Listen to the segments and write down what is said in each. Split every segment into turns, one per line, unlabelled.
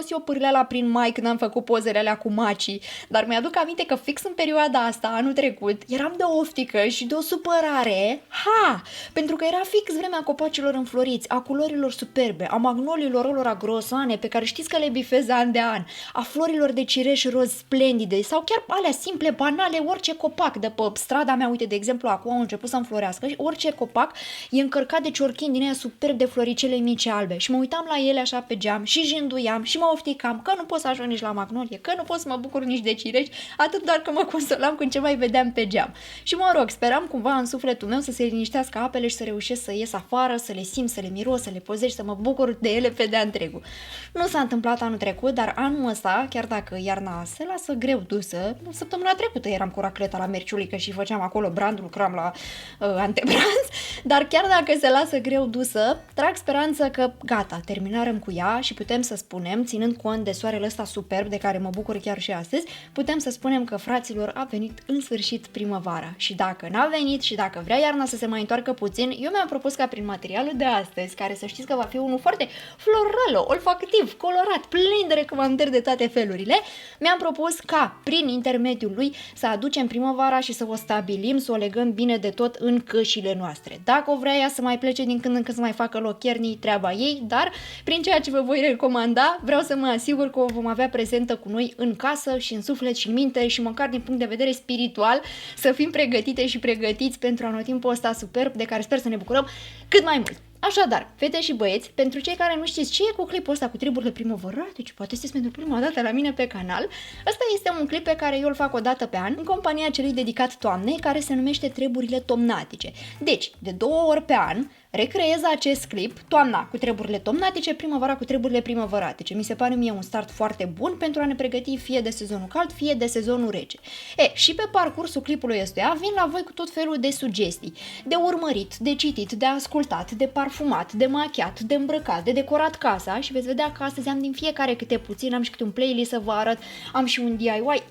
scos eu pârleala prin mai când am făcut pozele alea cu macii, dar mi-aduc aminte că fix în perioada asta, anul trecut, eram de oftică și de o supărare, pentru că era fix vremea copacilor înfloriți, a culorilor superbe, a magnoliilor olora grosane pe care știți că le bifez an de an, a florilor de cireș roz splendide sau chiar alea simple, banale, orice copac de pe strada mea, uite, de exemplu, acum au început să înflorească și orice copac e încărcat de ciorchini din aia superb de floricele mici albe și mă uitam la ele așa pe geam și jinduiam și mă ofticam că nu pot să ajung nici la magnolie, că nu pot să mă bucur nici de cireș, atât doar că mă consolam când ce mai vedeam pe geam. Și mă rog, speram cumva în sufletul meu să se liniștească apele și să reușesc să ies afară, să le simt, să le miros, să le pozesc, să mă bucur de ele pe de-a întregul. Nu s-a întâmplat anul trecut, dar anul ăsta, chiar dacă iarna se lasă greu dusă, săptămâna trecută eram cu racleta la Merciulică și făceam acolo brandul, lucram la antebranz, dar chiar dacă se lasă greu dusă, trag speranță că gata, terminarăm cu ea și putem să spunem, ținând cont de soarele ăsta superb de care mă bucur chiar și astăzi, putem să spunem că, fraților, a venit în sfârșit primăvara. Și dacă n-a venit și dacă vrea iarna să se mai întoarcă puțin, eu mi-am propus ca prin materialul de astăzi, care să știți că va fi unul foarte floral, olfactiv, colorat, plin de recomandări de toate felurile, mi-am propus ca, prin intermediul lui, să aducem primăvara și să o stabilim, să o legăm bine de tot în cășile noastre. Dacă o vrea ea să mai plece din când în când să mai facă loc iernii, treaba ei, dar prin ceea ce vă voi recomanda, vreau să mă asigur că o vom avea prezentă cu noi în casă și în suflet și în minte și măcar din punct de vedere spiritual să fim pregătite și pregătiți pentru anotimpul ăsta superb de care sper să ne bucurăm cât mai mult. Așadar, fete și băieți, pentru cei care nu știți ce e cu clipul ăsta cu treburile primăvărate, ce poate sunteți pentru prima dată la mine pe canal, ăsta este un clip pe care eu îl fac o dată pe an în compania celui dedicat toamnei, care se numește Treburile tomnatice. Deci, de 2 ori pe an, recreez acest clip, toamna cu treburile tomnatice, primăvara cu treburile primăvăratice. Mi se pare mie un start foarte bun pentru a ne pregăti fie de sezonul cald, fie de sezonul rece. Și pe parcursul clipului ăstuia vin la voi cu tot felul de sugestii, de urmărit, de citit, de ascultat, de parfumat, de machiat, de îmbrăcat, de decorat casa și veți vedea că astăzi am din fiecare câte puțin, am și câte un playlist să vă arăt, am și un DIY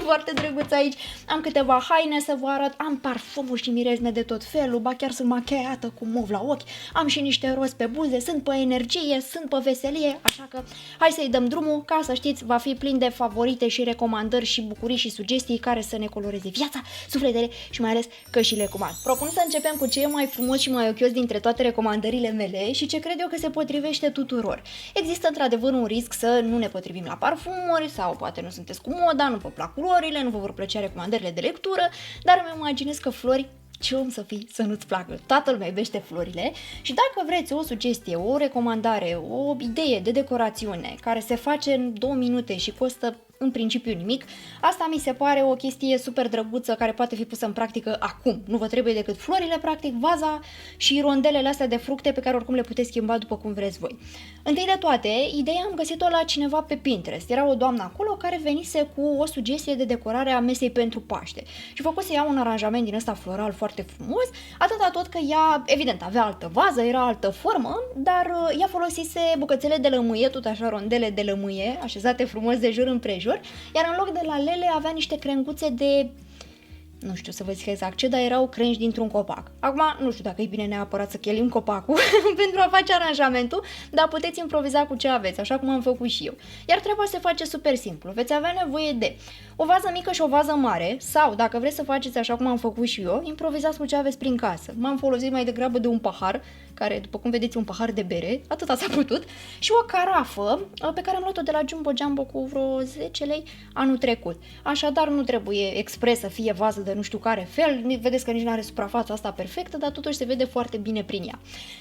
foarte drăguț aici, am câteva haine să vă arăt, am parfumuri și mirezme de tot felul, ba chiar sunt machiată cu mov la ochi, am și niște roz pe buze, sunt pe energie, sunt pe veselie, așa că hai să-i dăm drumul, ca să știți, va fi plin de favorite și recomandări și bucurii și sugestii care să ne coloreze viața, sufletele și mai ales cășile cu mari. Propun să începem cu ce e mai frumos și mai ochios dintre toate recomandările mele și ce cred eu că se potrivește tuturor. Există într-adevăr un risc să nu ne potrivim la parfumuri sau poate nu sunteți cu moda, nu vă plac culorile, nu vă vor plăcea recomandările de lectură, dar îmi imaginez că flori, ce om să fii să nu-ți placă? Toată lumea iubește florile și dacă vreți o sugestie, o recomandare, o idee de decorațiune care se face în 2 minute și costă în principiu nimic, asta mi se pare o chestie super drăguță care poate fi pusă în practică acum. Nu vă trebuie decât florile, practic, vaza și rondelele astea de fructe pe care oricum le puteți schimba după cum vreți voi. Întâi de toate, ideea am găsit-o la cineva pe Pinterest. Era o doamnă acolo care venise cu o sugestie de decorare a mesei pentru Paște și făcuse ea un aranjament din ăsta floral foarte frumos, atâta tot că ea, evident, avea altă vază, era altă formă, dar ea folosise bucățele de lămâie, tot așa rondele de lămâie, așezate frumos de jur împrejur, iar în loc de lalele avea niște crenguțe de, nu știu să vă zic exact ce, dar erau crengi dintr-un copac. Acum, nu știu dacă e bine neapărat să chelim copacul pentru a face aranjamentul, dar puteți improviza cu ce aveți, așa cum am făcut și eu. Iar treaba se face super simplu. Veți avea nevoie de o vază mică și o vază mare sau, dacă vreți să faceți așa cum am făcut și eu, improvizați cu ce aveți prin casă. M-am folosit mai degrabă de un pahar, care, după cum vedeți, un pahar de bere, atâta s-a putut, și o carafă pe care am luat-o de la Jumbo Jumbo cu vreo 10 lei anul trecut. Așadar, nu trebuie expres să fie vază de nu știu care fel, vedeți că nici nu are suprafața asta perfectă, dar totuși se vede foarte bine prin ea.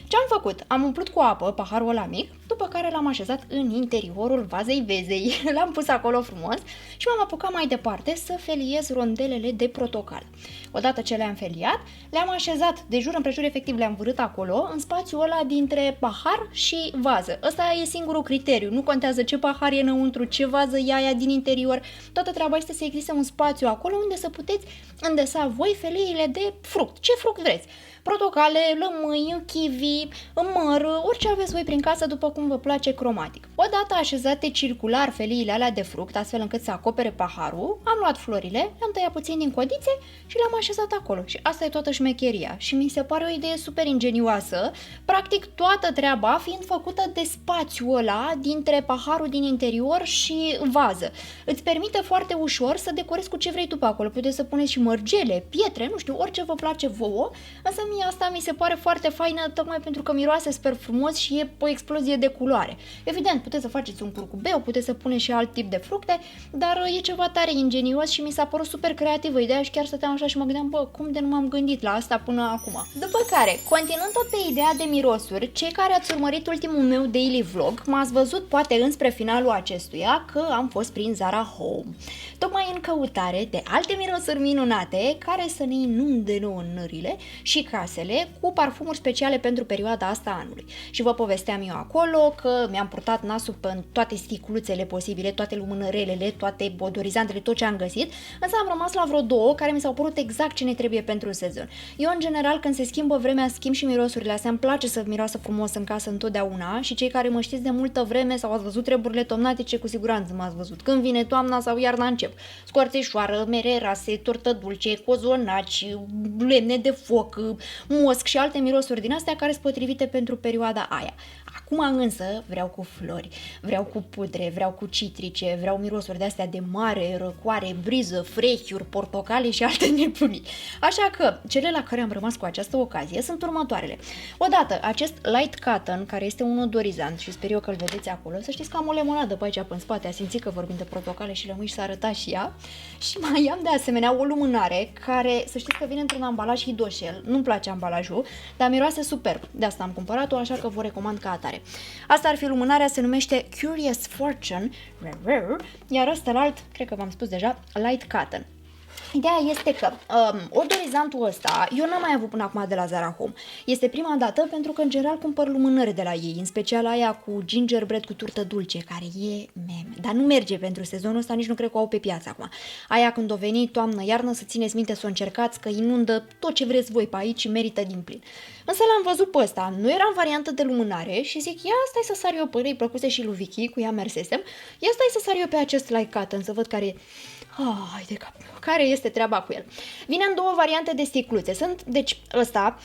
Ce am făcut? Am umplut cu apă paharul ăla mic, după care l-am așezat în interiorul vazei vezei. L-am pus acolo frumos și m-am apucat mai departe să feliez rondelele de portocal. Odată ce le-am feliat, le-am așezat de jur împrejur, efectiv le-am vârât acolo, în spațiul ăla dintre pahar și vază. Ăsta e singurul criteriu, nu contează ce pahar e înăuntru, ce vază e aia din interior, toată treaba este să existe un spațiu acolo unde să puteți îndesa voi feleile de fruct. Ce fruct vreți? portocale, lămâi, kiwi, măr, orice aveți voi prin casă după cum vă place cromatic. Odată așezate circular feliile alea de fruct, astfel încât să acopere paharul, am luat florile, le-am tăiat puțin din codițe și le-am așezat acolo. Și asta e toată șmecheria. Și mi se pare o idee super ingenioasă, practic toată treaba fiind făcută de spațiul ăla dintre paharul din interior și vază. Îți permite foarte ușor să decorezi cu ce vrei tu pe acolo. Puteți să puneți și mărgele, pietre, nu știu, orice vă place vouă, însă mie asta mi se pare foarte faină, tocmai pentru că miroase super frumos și e o explozie de culoare. Evident, puteți să faceți un curcubeu, puteți să puneți și alt tip de fructe, dar e ceva tare ingenios și mi s-a părut super creativă ideea și chiar stăteam așa și mă gândeam, bă, cum de nu m-am gândit la asta până acum. După care, continuând tot pe ideea de mirosuri, cei care ați urmărit ultimul meu daily vlog, m-ați văzut poate înspre finalul acestuia că am fost prin Zara Home, tocmai în căutare de alte mirosuri minunate care să ne inunde nouă nările și casele cu parfumuri speciale pentru perioada asta a anului. Și vă povesteam eu acolo că mi-am purtat nasul pe toate sticluțele posibile, toate lumânărelele, toate odorizantele, tot ce am găsit, însă am rămas la vreo două care mi s-au părut exact ce ne trebuie pentru sezon. Eu, în general, când se schimbă vremea, schimb și mirosurile astea, îmi place să miroasă frumos în casă întotdeauna și cei care mă știți de multă vreme sau ați văzut treburile tomnatice, cu siguranță m-ați văzut. Când vine toamna sau iarna încep. Scoarțeșoară, mere rase, tortă dulce, cozonaci, lemne de foc, mosc și alte mirosuri din astea care sunt potrivite pentru perioada aia. Acum însă vreau cu flori, vreau cu pudre, vreau cu citrice, vreau mirosuri de astea de mare, răcoare, briză, frechiuri, portocale și alte nebunii. Așa că cele la care am rămas cu această ocazie sunt următoarele. Odată, acest Light Cotton, care este un odorizant și sper eu că îl vedeți acolo, să știți că am o lemonadă pe aici pe în spate, a simțit că vorbim de portocale și lămâi și s-a arătat și ea. Și mai am de asemenea o lumânare care, să știți că vine într-un ambalaj hidoșel, nu-mi place ambalajul, dar miroase superb. De asta am cumpărat-o, așa că vă recomand ca atare. Asta ar fi lumânarea, se numește Curious Fortune, iar ăsta cred că v-am spus deja, Light Cotton. Ideea este că odorizantul ăsta eu n-am mai avut până acum de la Zara Home. Este prima dată pentru că în general cumpăr lumânări de la ei, în special aia cu gingerbread cu turtă dulce, care e meme. Dar nu merge pentru sezonul ăsta, nici nu cred că o au pe piață acum. Aia când o veni toamnă-iarnă, să țineți minte să o încercați, că inundă tot ce vreți voi pe aici și merită din plin. Însă l-am văzut pe ăsta, nu era în variantă de lumânare și zic, ia stai să sar eu pe îi plăcuse și lui Vicky, cu ea mersesem, ia stai să sar eu pe acest Light Cotton, să văd care de cap. Care este treaba cu el? Vine în două variante de sticluțe. Sunt, deci, ăsta,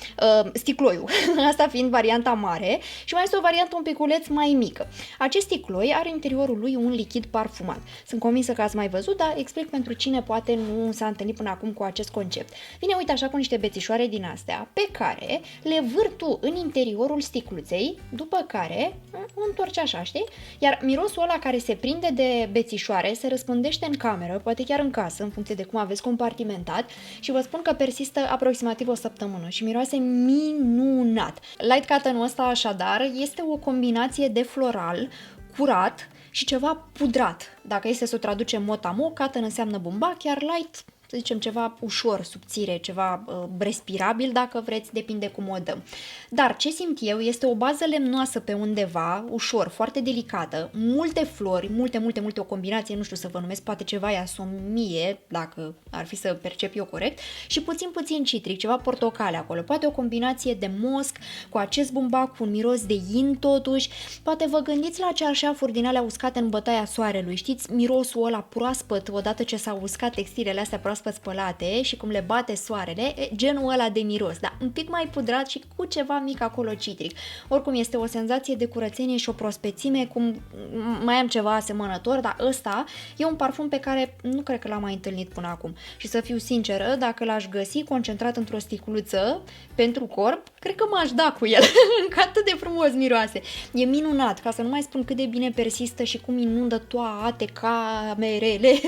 sticloiul, asta fiind varianta mare și mai este o variantă un piculeț mai mică. Acest sticloi are în interiorul lui un lichid parfumat. Sunt convinsă că ați mai văzut, dar explic pentru cine poate nu s-a întâlnit până acum cu acest concept. Vine, uite, așa cu niște bețișoare din astea, pe care le vârtu în interiorul sticluței, după care o întorci așa, știi? Iar mirosul ăla care se prinde de bețișoare se răspândește în cameră, poate chiar în casă, în funcție de cum aveți compartimentat, și vă spun că persistă aproximativ o săptămână și miroase minunat. Light Cotton-ul ăsta, așadar, este o combinație de floral, curat și ceva pudrat. Dacă este să o traducem mot-a-mot, cotton înseamnă bumbac, iar light, să zicem, ceva ușor, subțire, ceva respirabil, dacă vreți, depinde cum o dăm. Dar ce simt eu este o bază lemnoasă pe undeva, ușor, foarte delicată, multe flori, multe, o combinație, nu știu să vă numesc, poate ceva iasomie, dacă ar fi să percep eu corect, și puțin citric, ceva portocale acolo, poate o combinație de mosc cu acest bumbac, cu un miros de yin totuși, poate vă gândiți la cearșafuri din alea uscate în bătaia soarelui, știți, mirosul ăla proaspăt, odată ce s-au uscat textilele astea proaspăt spălate și cum le bate soarele, genul ăla de miros, dar un pic mai pudrat și cu ceva mic acolo citric. Oricum este o senzație de curățenie și o prospețime, cum mai am ceva asemănător, dar ăsta e un parfum pe care nu cred că l-am mai întâlnit până acum. Și să fiu sinceră, dacă l-aș găsi concentrat într-o sticluță pentru corp, cred că m-aș da cu el, că atât de frumos miroase. E minunat, ca să nu mai spun cât de bine persistă și cum inundă toate camerele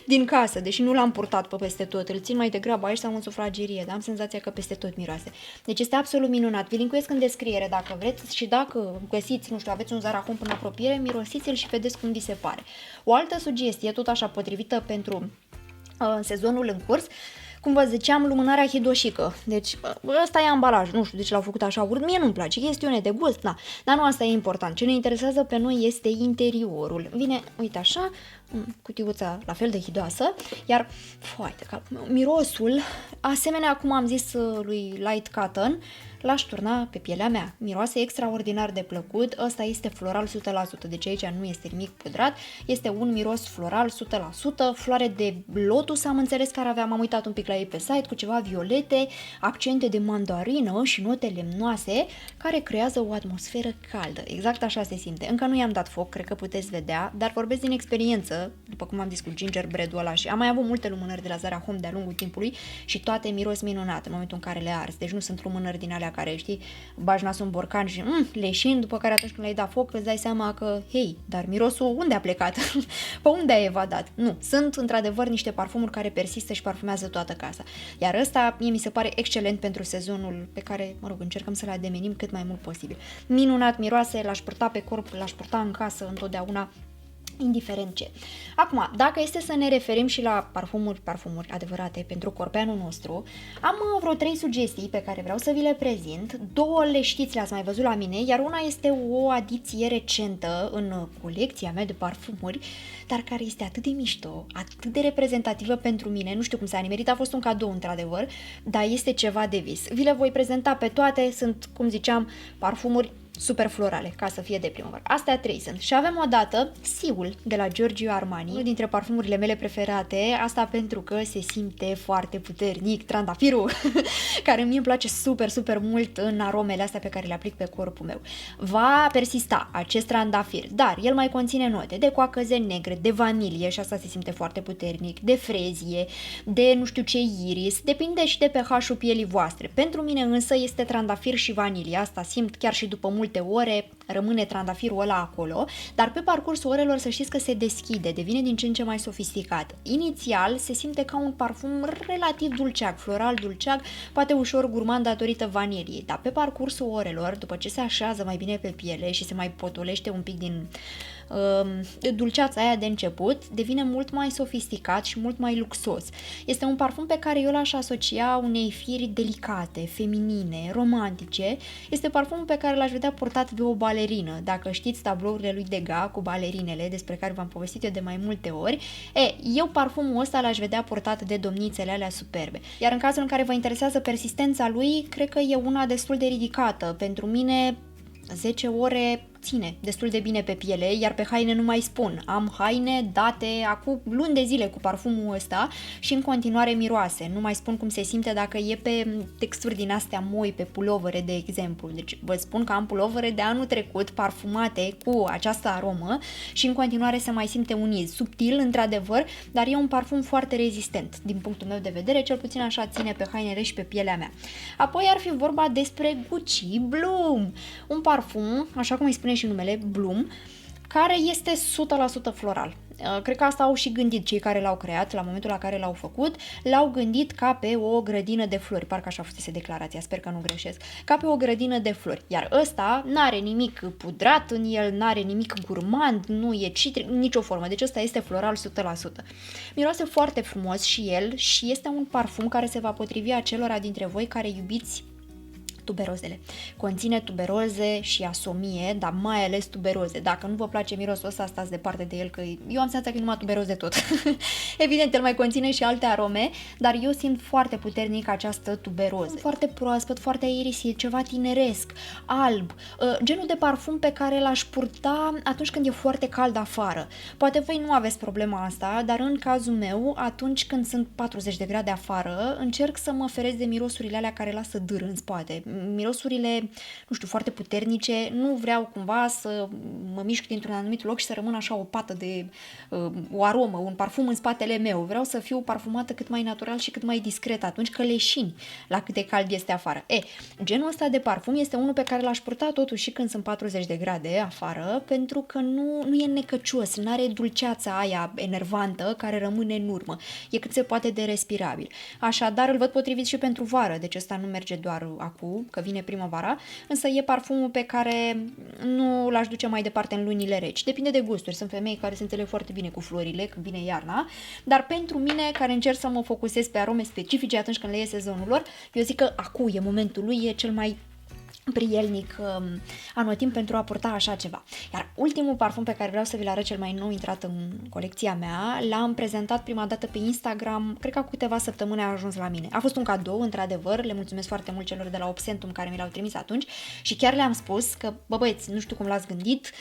din casă, deși nu l-am purtat pe peste tot, îl țin mai degrabă aici sau în sufragerie, dar am senzația că peste tot miroase. Deci este absolut minunat. Vi linkuiesc în descriere dacă vreți și dacă găsiți, nu știu, aveți un Zara Home în apropiere, mirosiți-l și vedeți cum vi se pare. O altă sugestie, tot așa potrivită pentru sezonul în curs, Cum vă ziceam, lumânarea Hidoshika. Deci ăsta e ambalaj, nu știu de ce l-au făcut așa urât, mie nu-mi place, chestiune de gust, na. Dar nu asta e important, ce ne interesează pe noi este interiorul. Vine, uite așa, cutiuța la fel de hidoasă, iar mirosul, asemenea cum am zis lui Light Cotton, l-aș turna pe pielea mea. Miroase extraordinar de plăcut, ăsta este floral 100%, deci aici nu este nimic pudrat, este un miros floral 100%, floare de lotus am înțeles care aveam, am uitat un pic la ei pe site, cu ceva violete, accente de mandarină și note lemnoase, care creează o atmosferă caldă. Exact așa se simte. Încă nu i-am dat foc, cred că puteți vedea, dar vorbesc din experiență, după cum am zis cu gingerbread-ul ăla și am mai avut multe lumânări de la Zara Home de-a lungul timpului și toate miros minunat în momentul în care le arzi. Deci nu sunt lumânări din alea care, știi, bagi nasul în borcan și leșin, după care atunci când le-ai dat foc îți dai seama că, hei, dar mirosul unde a plecat? Pe unde a evadat? Nu, sunt într-adevăr niște parfumuri care persistă și parfumează toată casa. Iar ăsta mie mi se pare excelent pentru sezonul pe care, mă rog, încercăm să-l ademenim cât mai mult posibil. Minunat miroase, l-aș purta pe corp, l-aș purta în casă întotdeauna, indiferent ce. Acum, dacă este să ne referim și la parfumuri adevărate pentru corpeanul nostru, am vreo 3 sugestii pe care vreau să vi le prezint. 2 le știți, le-ați mai văzut la mine, iar una este o adiție recentă în colecția mea de parfumuri, dar care este atât de mișto, atât de reprezentativă pentru mine, nu știu cum s-a nimerit, a fost un cadou într-adevăr, dar este ceva de vis. Vi le voi prezenta pe toate, sunt, cum ziceam, parfumuri super florale, ca să fie de primăvară. Astea 3 sunt. Și avem o dată Siul de la Giorgio Armani, unul dintre parfumurile mele preferate, asta pentru că se simte foarte puternic trandafirul, care mie îmi place super, super mult în aromele astea pe care le aplic pe corpul meu. Va persista acest trandafir, dar el mai conține note de coacăze negre, de vanilie și asta se simte foarte puternic, de frezie, de nu știu ce iris, depinde și de pH-ul pielii voastre. Pentru mine însă este trandafir și vanilie, asta simt chiar și după multe ore, rămâne trandafirul ăla acolo, dar pe parcursul orelor să știți că se deschide, devine din ce în ce mai sofisticat. Inițial se simte ca un parfum relativ dulceag, floral dulceag, poate ușor gurmand datorită vaniliei, dar pe parcursul orelor, după ce se așează mai bine pe piele și se mai potolește un pic din dulceața aia de început, devine mult mai sofisticat și mult mai luxos. Este un parfum pe care eu l-aș asocia unei firi delicate, feminine, romantice. Este parfumul pe care l-aș vedea purtat de o balerină. Dacă știți tablourile lui Degas cu balerinele, despre care v-am povestit eu de mai multe ori, eu parfumul ăsta l-aș vedea purtat de domnițele alea superbe. Iar în cazul în care vă interesează persistența lui, cred că e una destul de ridicată. Pentru mine, 10 ore ține destul de bine pe piele, iar pe haine nu mai spun. Am haine date acum luni de zile cu parfumul ăsta și în continuare miroase. Nu mai spun cum se simte dacă e pe texturi din astea moi, pe pulovere, de exemplu. Deci vă spun că am pulovere de anul trecut parfumate cu această aromă și în continuare se mai simte un iz. Subtil, într-adevăr, dar e un parfum foarte rezistent, din punctul meu de vedere, cel puțin așa ține pe hainele și pe pielea mea. Apoi ar fi vorba despre Gucci Bloom, un parfum, așa cum îi spune și numele, Bloom, care este 100% floral. Cred că asta au și gândit cei care l-au creat, la momentul la care l-au făcut, l-au gândit ca pe o grădină de flori, parcă așa fusese declarația, sper că nu greșesc, ca pe o grădină de flori, iar ăsta n-are nimic pudrat în el, n-are nimic gurmand, nu e citric, nicio formă, deci ăsta este floral 100%. Miroase foarte frumos și el și este un parfum care se va potrivi acelora dintre voi care iubiți tuberozele. Conține tuberoze și asomie, dar mai ales tuberoze. Dacă nu vă place mirosul ăsta, stați departe de el, că eu am senzația că e numai tuberoze tot. Evident, el mai conține și alte arome, dar eu simt foarte puternic această tuberoză. Foarte proaspăt, foarte aerisit, ceva tineresc, alb, genul de parfum pe care l-aș purta atunci când e foarte cald afară. Poate voi nu aveți problema asta, dar în cazul meu, atunci când sunt 40 de grade afară, încerc să mă feresc de mirosurile alea care lasă dâr în spate. Mirosurile, nu știu, foarte puternice, nu vreau cumva să mă mișc dintr-un anumit loc și să rămână așa o pată de o aromă, un parfum în spatele meu. Vreau să fiu parfumată cât mai natural și cât mai discret atunci că leșini la cât de cald este afară. Genul ăsta de parfum este unul pe care l-aș purta totuși și când sunt 40 de grade afară, pentru că nu e necăcios, nu are dulceața aia enervantă care rămâne în urmă. E cât se poate de respirabil. Așadar, îl văd potrivit și pentru vară, deci ăsta nu merge doar acum, știu că vine primăvara, însă e parfumul pe care nu l-aș duce mai departe în lunile reci. Depinde de gusturi, sunt femei care se înțeleg foarte bine cu florile când vine iarna, dar pentru mine, care încerc să mă focusez pe arome specifice atunci când le e sezonul lor, eu zic că acum e momentul lui, e cel mai prielnic anotimp pentru a purta așa ceva. Iar ultimul parfum pe care vreau să vi-l arăt, cel mai nou intrat în colecția mea, l-am prezentat prima dată pe Instagram, cred că cu câteva săptămâni a ajuns la mine. A fost un cadou, într-adevăr, le mulțumesc foarte mult celor de la Obsentum care mi l-au trimis atunci și chiar le-am spus că, bă băieți, nu știu cum l-ați gândit,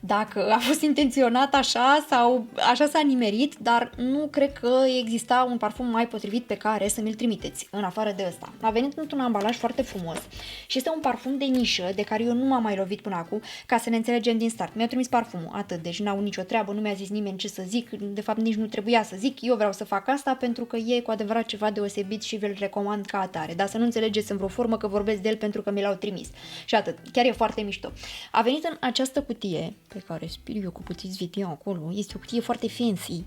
dacă a fost intenționat așa sau așa s-a nimerit, dar nu cred că exista un parfum mai potrivit pe care să mi-l trimiteți, în afară de ăsta. A venit într-un ambalaj foarte frumos și este un parfum de nișă de care eu nu m-am mai lovit până acum, ca să ne înțelegem din start. Mi-a trimis parfumul, atât, deci n-au nicio treabă, nu mi-a zis nimeni ce să zic, de fapt nici nu trebuia să zic, eu vreau să fac asta pentru că e cu adevărat ceva deosebit și vi-l recomand ca atare, dar să nu înțelegeți în vreo formă că vorbesc de el pentru că mi l-au trimis. Și atât, chiar e foarte mișto. A venit în această cutie pe care spir eu cu puțin vitiu acolo, este o cutie foarte fancy,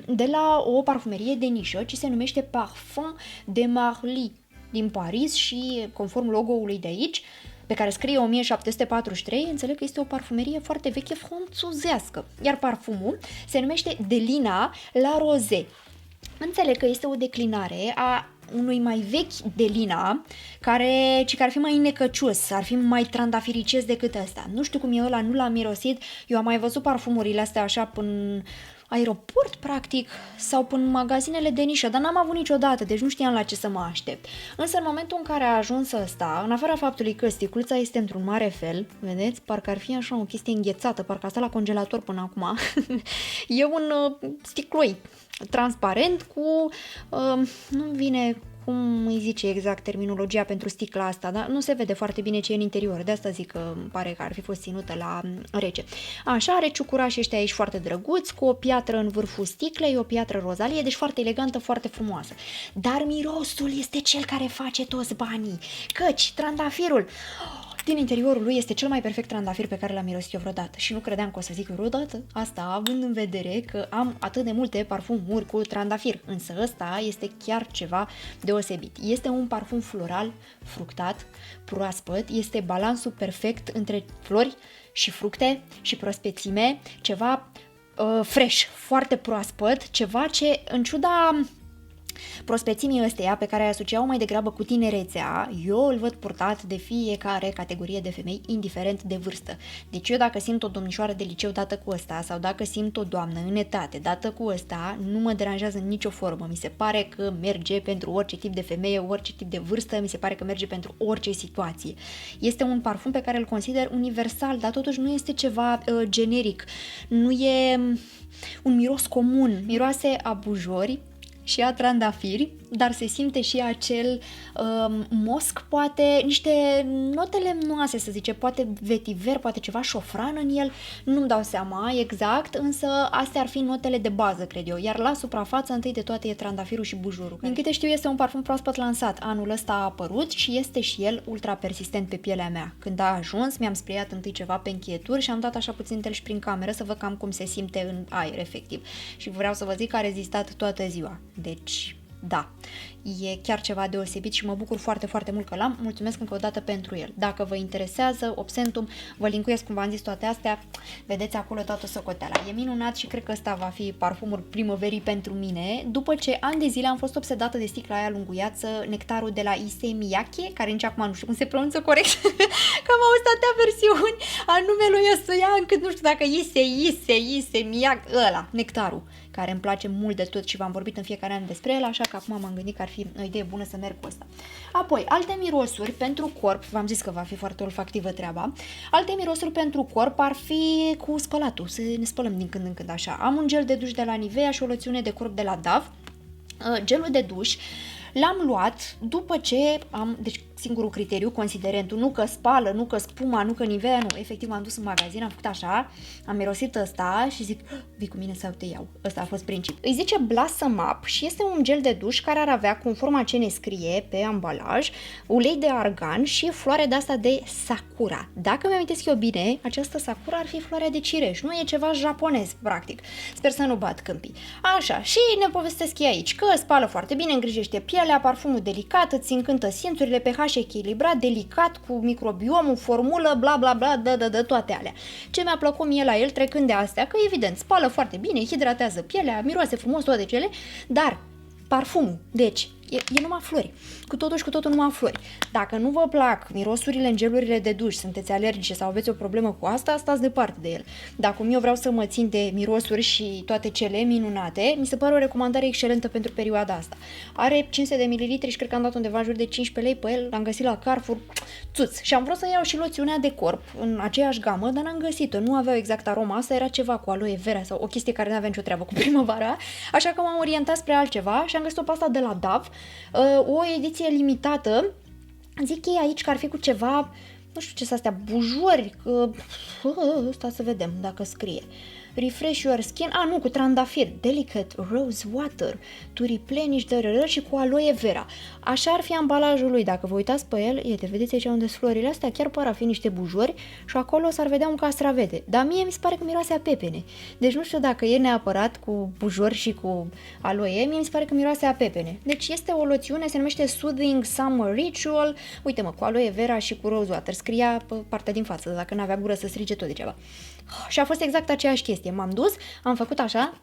de la o parfumerie de nișă ce se numește Parfum de Marly din Paris și conform logo-ului de aici, pe care scrie 1743, înțeleg că este o parfumerie foarte veche franțuzească, iar parfumul se numește Delina la Rosé. Înțeleg că este o declinare a unui mai vechi Delina, care ar fi mai necăcios, ar fi mai trandafiricesc decât ăsta. Nu știu cum e ăla, nu l-am mirosit, eu am mai văzut parfumurile astea așa până aeroport, practic, sau până în magazinele de nișă, dar n-am avut niciodată, deci nu știam la ce să mă aștept. Însă în momentul în care a ajuns ăsta, în afara faptului că sticluța este într-un mare fel, vedeți, parcă ar fi așa o chestie înghețată, parcă a stat la congelator până acum, e un sticloi transparent cu, nu vine cum îi zice exact terminologia pentru sticla asta, dar nu se vede foarte bine ce e în interior, de asta zic că îmi pare că ar fi fost ținută la rece. Așa, are ciucurașii ăștia aici foarte drăguți, cu o piatră în vârful sticlei, o piatră rozalie, deci foarte elegantă, foarte frumoasă. Dar mirosul este cel care face toți banii, căci trandafirul din interiorul lui este cel mai perfect trandafir pe care l-am mirosit eu vreodată și nu credeam că o să zic vreodată asta, având în vedere că am atât de multe parfumuri cu trandafir, însă ăsta este chiar ceva deosebit. Este un parfum floral, fructat, proaspăt, este balansul perfect între flori și fructe și prospețime, ceva fresh, foarte proaspăt, ceva ce, în ciuda prospețimii ăsteia pe care îi asociau mai degrabă cu tinerețea, eu îl văd purtat de fiecare categorie de femei, indiferent de vârstă. Deci eu dacă simt o domnișoară de liceu dată cu ăsta sau dacă simt o doamnă în etate dată cu ăsta, nu mă deranjează în nicio formă. Mi se pare că merge pentru orice tip de femeie, orice tip de vârstă, mi se pare că merge pentru orice situație. Este un parfum pe care îl consider universal, dar totuși nu este ceva generic. Nu e un miros comun. Miroase a bujori și a trandafiri, dar se simte și acel mosc, poate niște note lemnoase, să zice, poate vetiver, poate ceva șofran în el, nu-mi dau seama exact, însă astea ar fi notele de bază, cred eu, iar la suprafață întâi de toate e trandafirul și bujorul. Din câte știu, este un parfum proaspăt lansat, anul ăsta a apărut și este și el ultra persistent pe pielea mea. Când a ajuns, mi-am spreiat întâi ceva pe încheieturi și am dat așa puțin tel și prin cameră să văd cam cum se simte în aer, efectiv. Și vreau să vă zic că a rezistat toată ziua. Deci, da, e chiar ceva deosebit și mă bucur foarte, foarte mult că l-am. Mulțumesc încă o dată pentru el. Dacă vă interesează, Obsentum, vă linkuiesc, cum v-am zis, toate astea, vedeți acolo toată socoteala. E minunat și cred că ăsta va fi parfumul primăverii pentru mine, după ce ani de zile am fost obsedată de sticla aia lunguiață, nectarul de la Issey Miyake, care nici acum nu știu cum se pronunță corect, că am auzit atâtea versiuni a numelui ăsta, încât nu știu dacă Issey Miyake, ăla, nectarul, care îmi place mult de tot și v-am vorbit în fiecare an despre el, așa că acum m-am gândit că ar fi o idee bună să merg cu ăsta. Apoi, alte mirosuri pentru corp, v-am zis că va fi foarte olfactivă treaba, alte mirosuri pentru corp ar fi cu spălatul, să ne spălăm din când în când așa. Am un gel de duș de la Nivea și o loțiune de corp de la Dove. Gelul de duș l-am luat după ce am, deci singurul criteriu, considerentul, nu că spală, nu că spuma, nu că Nivea, nu, efectiv m-am dus în magazin, am făcut așa, am mirosit ăsta și zic, vii cu mine sau te iau. Ăsta a fost principiul. Îi zice Blossom Up și este un gel de duș care ar avea, conform a ce ne scrie pe ambalaj, ulei de argan și floare de asta de sakura. Dacă mi-amintesc eu bine, această sakura ar fi floarea de cireș, nu e ceva japonez, practic. Sper să nu bat câmpii. Așa, și ne povestesc ei aici că spală foarte bine, îngrijește pielea, parfumul delicat, îți încântă simțurile, pH pH echilibrat, delicat, cu microbiomul, formulă, bla bla bla, toate alea. Ce mi-a plăcut mie la el trecând de astea, că evident spală foarte bine, hidratează pielea, miroase frumos toate cele, dar parfumul, deci, e numai flori. Cu totul și cu totul numai flori. Dacă nu vă plac mirosurile în gelurile de duș, sunteți alergice sau aveți o problemă cu asta, stați departe de el. Dacă eu vreau să mă țin de mirosuri și toate cele minunate, mi se pare o recomandare excelentă pentru perioada asta. Are 500 de ml și cred că am dat undeva în jur de 15 lei pe el, l-am găsit la Carrefour, țuț. Și am vrut să iau și loțiunea de corp în aceeași gamă, dar n-am găsit-o. Nu aveau exact aroma asta, era ceva cu aloe vera sau o chestie care nu avea nicio treabă cu primăvara, așa că m-am orientat spre altceva și am găsit-o pe asta de la Dove, o ediție limitată. Zic ei aici că ar fi cu ceva, nu știu ce sunt astea, bujori, ăsta să vedem dacă scrie. Refresh your skin, nu, cu trandafir, delicate rose water, to replenish the rără și cu aloe vera. Așa ar fi ambalajul lui, dacă vă uitați pe el, iete, vedeți aici unde sunt florile astea, chiar par a fi niște bujori și acolo s-ar vedea un castravete. Dar mie mi se pare că miroase a pepene. Deci nu știu dacă e neapărat cu bujori și cu aloe, mie mi se pare că miroase a pepene. Deci este o loțiune, se numește Soothing Summer Ritual, uite-mă, cu aloe vera și cu rose water, scria pe partea din față, dacă n-avea gură să strige tot degeaba. Și a fost exact aceeași chestie. M-am dus, am făcut așa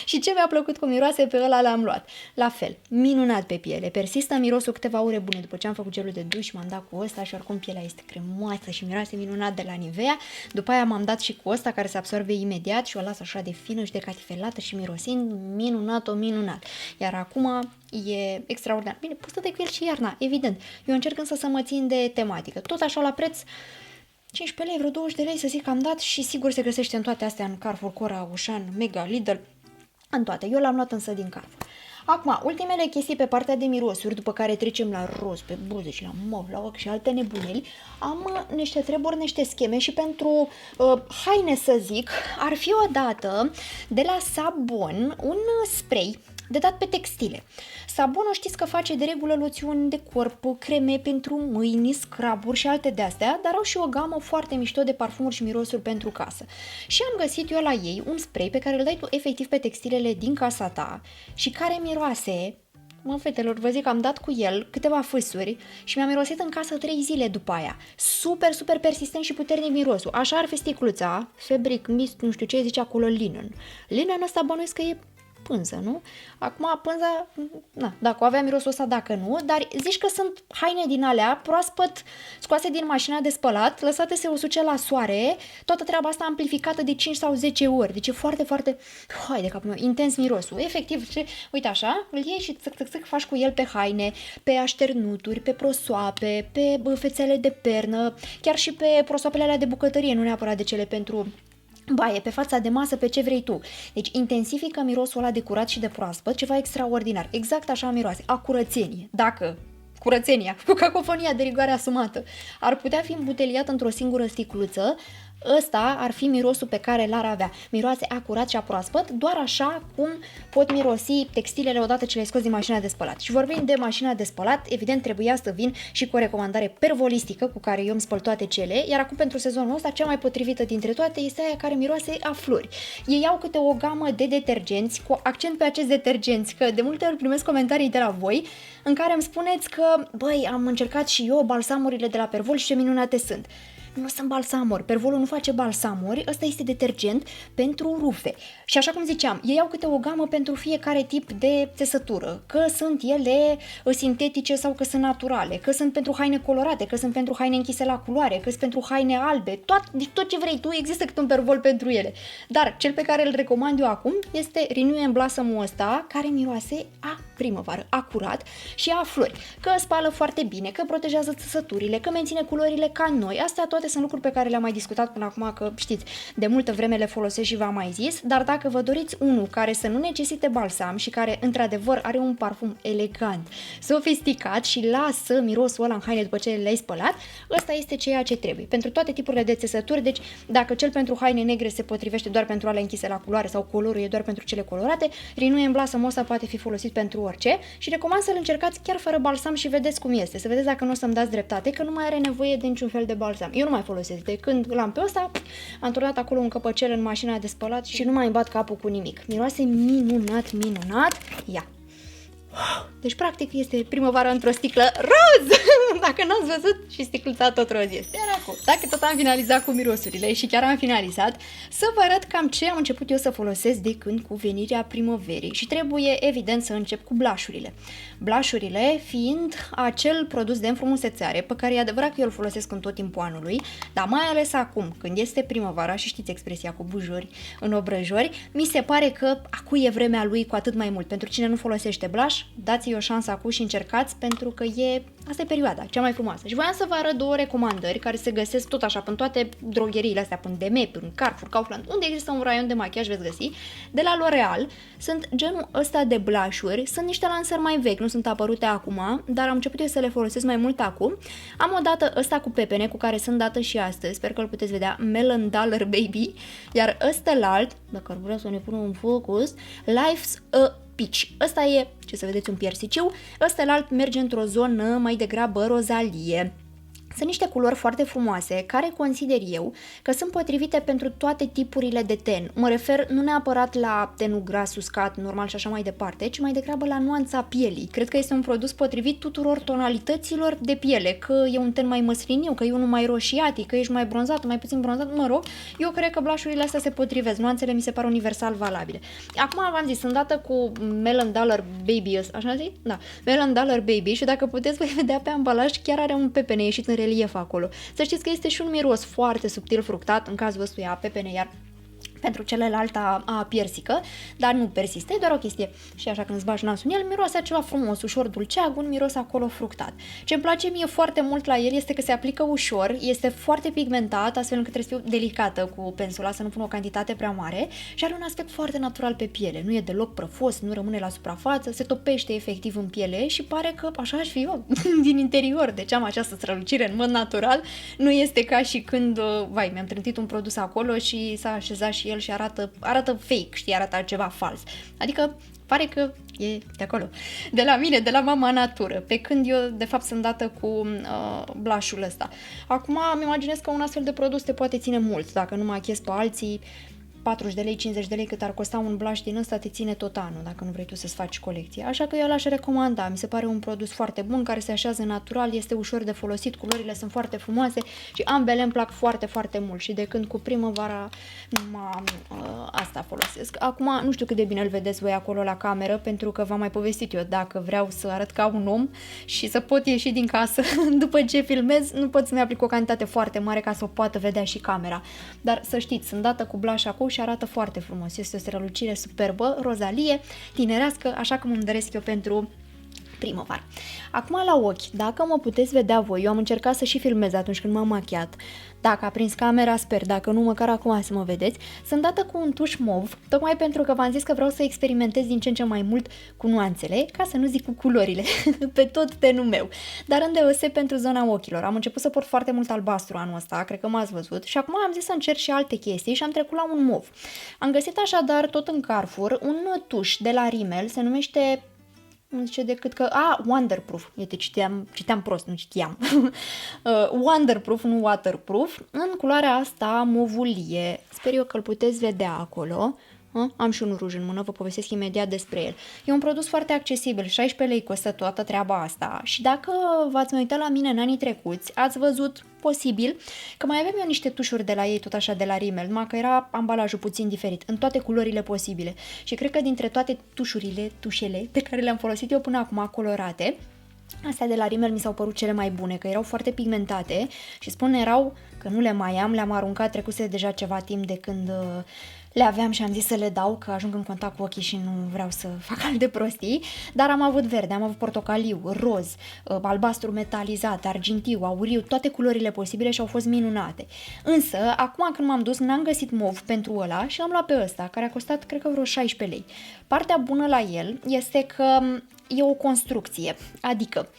și ce mi-a plăcut cu miroase pe ăla l-am luat. La fel, minunat pe piele. Persistă mirosul câteva ore bune după ce am făcut gelul de duș, m-am dat cu ăsta și oricum pielea este cremoasă și miroase minunat de la Nivea. După aia m-am dat și cu ăsta care se absorbe imediat și o las așa de fină și de catifelată și mirosind minunat. Iar acum e extraordinar. Bine, poți să te cu el și iarna, evident. Eu încerc însă să mă țin de tematică. Tot așa la preț 15 lei, vreo 20 de lei să zic că am dat și sigur se găsește în toate astea, în Carrefour, Cora, Auchan, Mega, Lidl, în toate. Eu l-am luat însă din Carrefour. Acum, ultimele chestii pe partea de mirosuri, după care trecem la roz, pe buze și la mov, la ochi și alte nebuneli, am niște treburi, niște scheme și pentru haine să zic, ar fi odată de la Sabon un spray de dat pe textile. Sabonul știți că face de regulă loțiuni de corp, creme pentru mâini, scraburi și alte de-astea, dar au și o gamă foarte mișto de parfumuri și mirosuri pentru casă. Și am găsit eu la ei un spray pe care îl dai tu efectiv pe textilele din casa ta și care miroase, fetelor, vă zic că am dat cu el câteva fâsuri și mi-a mirosit în casă 3 zile după aia. Super persistent și puternic mirosul. Așa ar fi sticluța, fabric mist, nu știu ce zice acolo, linen. Linen ăsta bănuiesc că e pânză, nu? Acum pânza, dacă o avea mirosul ăsta, dacă nu, dar zici că sunt haine din alea proaspăt scoase din mașina de spălat, lăsate să o suce la soare, toată treaba asta amplificată de 5 sau 10 ori. Deci e foarte, hai de capul meu, intens mirosul. Efectiv, uite așa, îl iei și țâc, faci cu el pe haine, pe așternuturi, pe prosoape, pe fețele de pernă, chiar și pe prosoapele alea de bucătărie, nu neapărat de cele pentru baie, pe fața de masă, pe ce vrei tu. Deci intensifică mirosul ăla de curat și de proaspăt, ceva extraordinar. Exact așa miroase, a curățenie. Dacă curățenia, cu cacofonia de rigoare asumată, ar putea fi îmbuteliat într-o singură sticluță, ăsta ar fi mirosul pe care l-ar avea. Miroase acurat și proaspăt, doar așa cum pot mirosi textilele odată ce le scos din mașina de spălat. Și vorbind de mașina de spălat, evident trebuia să vin și cu o recomandare pervolistică cu care eu îmi spăl toate cele, iar acum pentru sezonul ăsta cea mai potrivită dintre toate este aia care miroase a flori. Ei au câte o gamă de detergenți, cu accent pe acești detergenți, că de multe ori primesc comentarii de la voi în care îmi spuneți că, băi, am încercat și eu balsamurile de la Pervol și ce minunate sunt. Nu sunt balsamuri, Pervolul nu face balsamuri, ăsta este detergent pentru rufe. Și așa cum ziceam, ei au câte o gamă pentru fiecare tip de țesătură, că sunt ele sintetice sau că sunt naturale, că sunt pentru haine colorate, că sunt pentru haine închise la culoare, că sunt pentru haine albe, tot ce vrei tu, există câte un Pervol pentru ele. Dar cel pe care îl recomand eu acum este Renew and Blossom-ul ăsta, care miroase a primăvară, acurat și a flori, că spală foarte bine, că protejează țesăturile, că menține culorile ca noi. Astea toate sunt lucruri pe care le-am mai discutat până acum, că știți, de multă vreme le folosesc și v-am mai zis, dar dacă vă doriți unul care să nu necesite balsam și care într-adevăr are un parfum elegant, sofisticat și lasă mirosul ăla în haine după ce le-ai spălat, ăsta este ceea ce trebuie. Pentru toate tipurile de țesături, deci dacă cel pentru haine negre se potrivește doar pentru ale închise la culoare sau colorul e doar pentru cele colorate, Renew and Blossom ăsta poate fi folosit pentru orice și recomand să-l încercați chiar fără balsam și vedeți cum este. Să vedeți dacă nu o să-mi dați dreptate, că nu mai are nevoie de niciun fel de balsam. Eu nu mai folosesc. De când l-am pe ăsta, am turnat acolo un căpăcel în mașina de spălat și nu mai îmi bat capul cu nimic. Miroase minunat. Ia. Deci, practic, este primăvară într-o sticlă roz! Dacă n-ați văzut, și sticluța tot roz este. Iar acum, dacă tot am finalizat cu mirosurile și chiar am finalizat, să vă arăt cam ce am început eu să folosesc de când cu venirea primăverii. Și trebuie, evident, să încep cu blush-urile. Blush-urile fiind acel produs de înfrumusețare pe care e adevărat că eu îl folosesc în tot timpul anului, dar mai ales acum, când este primăvara și știți expresia cu bujori în obrăjori, mi se pare că acu e vremea lui cu atât mai mult. Pentru cine nu folosește blush, dați-i o șansă acum și încercați, pentru că asta e perioada cea mai frumoasă. Și voiam să vă arăt două recomandări care se găsesc tot așa în toate drogheriile astea, în DM, în Carrefour, Kaufland, unde există un raion de machiaj veți găsi. De la L'Oreal sunt genul ăsta de blush-uri, sunt niște lansări mai vechi, nu sunt apărute acum, dar am început eu să le folosesc mai mult acum. Am o dată ăsta cu pepene, cu care sunt dată și astăzi, sper că îl puteți vedea, Melon Dollar Baby, iar ăstălalt, dacă ar vrea să ne punem în focus, Life's a Peach. Ăsta e, ce să vedeți, un piersiciu, ăstălalt merge într-o zonă mai degrabă rozalie. Sunt niște culori foarte frumoase, care consider eu că sunt potrivite pentru toate tipurile de ten. Mă refer nu neapărat la tenul gras, uscat, normal și așa mai departe, ci mai degrabă la nuanța pielii. Cred că este un produs potrivit tuturor tonalităților de piele, că e un ten mai măsliniu, că e unul mai roșiatic, că ești mai bronzat, mai puțin bronzat, mă rog, eu cred că blush-urile astea se potrivesc, nuanțele mi se par universal valabile. Acum v-am zis, sunt dată cu Melon Dollar Baby, așa zic? Da, Melon Dollar Baby și dacă puteți voi vedea pe ambalaj, chiar are un pepene ieșit în relief acolo. Să știți că este și un miros foarte subtil fructat, în cazul ăstuia pepene, iar pentru celălalt a piersică, dar nu persistă, e doar o chestie. Și așa când îți bagi nasul în el, miroase ceva frumos, ușor dulceag, un miros acolo fructat. Ce îmi place mie foarte mult la el este că se aplică ușor, este foarte pigmentat, astfel încât trebuie să fiu delicată cu pensula, să nu pun o cantitate prea mare și are un aspect foarte natural pe piele. Nu e deloc prăfos, nu rămâne la suprafață, se topește efectiv în piele și pare că așa aș fi eu din interior. Deci am această strălucire în mod natural, nu este ca și când, mi-am trântit un produs acolo și s-a așezat și el și arată fake, știi, arată ceva fals. Adică pare că e de acolo. De la mine, de la mama natură, pe când eu de fapt sunt dată cu blush-ul ăsta. Acum îmi imaginez că un astfel de produs te poate ține mult, dacă nu machiezi pe alții, 40 de lei, 50 de lei cât ar costa un blush din ăsta, te ține tot anul, dacă nu vrei tu să-ți faci colecție. Așa că eu l-aș recomanda, mi se pare un produs foarte bun, care se așează natural, este ușor de folosit, culorile sunt foarte frumoase și ambele îmi plac foarte, foarte mult și de când cu primăvara asta folosesc. Acum nu știu cât de bine îl vedeți voi acolo la cameră, pentru că v-am mai povestit eu, dacă vreau să arăt ca un om și să pot ieși din casă după ce filmez, nu pot să-mi aplic o cantitate foarte mare ca să o poată vedea și camera. Dar să știți, sunt dată cu blush acum și arată foarte frumos. Este o strălucire superbă, rozalie, tinerească, așa cum îmi doresc eu pentru primăvară. Acum la ochi, dacă mă puteți vedea voi, eu am încercat să și filmez atunci când m-am machiat. Dacă a prins camera, sper, dacă nu, măcar acum să mă vedeți. Sunt dată cu un tuș mov, tocmai pentru că v-am zis că vreau să experimentez din ce în ce mai mult cu nuanțele, ca să nu zic cu culorile, pe tot tenul meu. Dar îndeoseb pentru zona ochilor. Am început să port foarte mult albastru anul ăsta, cred că m-ați văzut, și acum am zis să încerc și alte chestii și am trecut la un mov. Am găsit așadar, tot în Carrefour, un tuș de la Rimmel, se numește nu zice decât că, Wonderproof, uite, citeam prost, nu citiam, Wonderproof, nu Waterproof, în culoarea asta movulie, sper eu că îl puteți vedea acolo. Am și un ruj în mână, vă povestesc imediat despre el. E un produs foarte accesibil, 16 lei costă toată treaba asta și dacă v-ați mai uitat la mine în anii trecuți, ați văzut posibil că mai avem eu niște tușuri de la ei, tot așa de la Rimmel, numai că era ambalajul puțin diferit, în toate culorile posibile și cred că dintre toate tușele pe care le-am folosit eu până acum colorate, astea de la Rimmel mi s-au părut cele mai bune, că erau foarte pigmentate și spun erau că nu le mai am, le-am aruncat, trecuse deja ceva timp de când le aveam și am zis să le dau, că ajung în contact cu ochii și nu vreau să fac alte prostii, dar am avut verde, am avut portocaliu, roz, albastru metalizat, argintiu, auriu, toate culorile posibile și au fost minunate. Însă, acum când m-am dus, n-am găsit mov pentru ăla și l-am luat pe ăsta, care a costat, cred că vreo 16 lei. Partea bună la el este că e o construcție, adică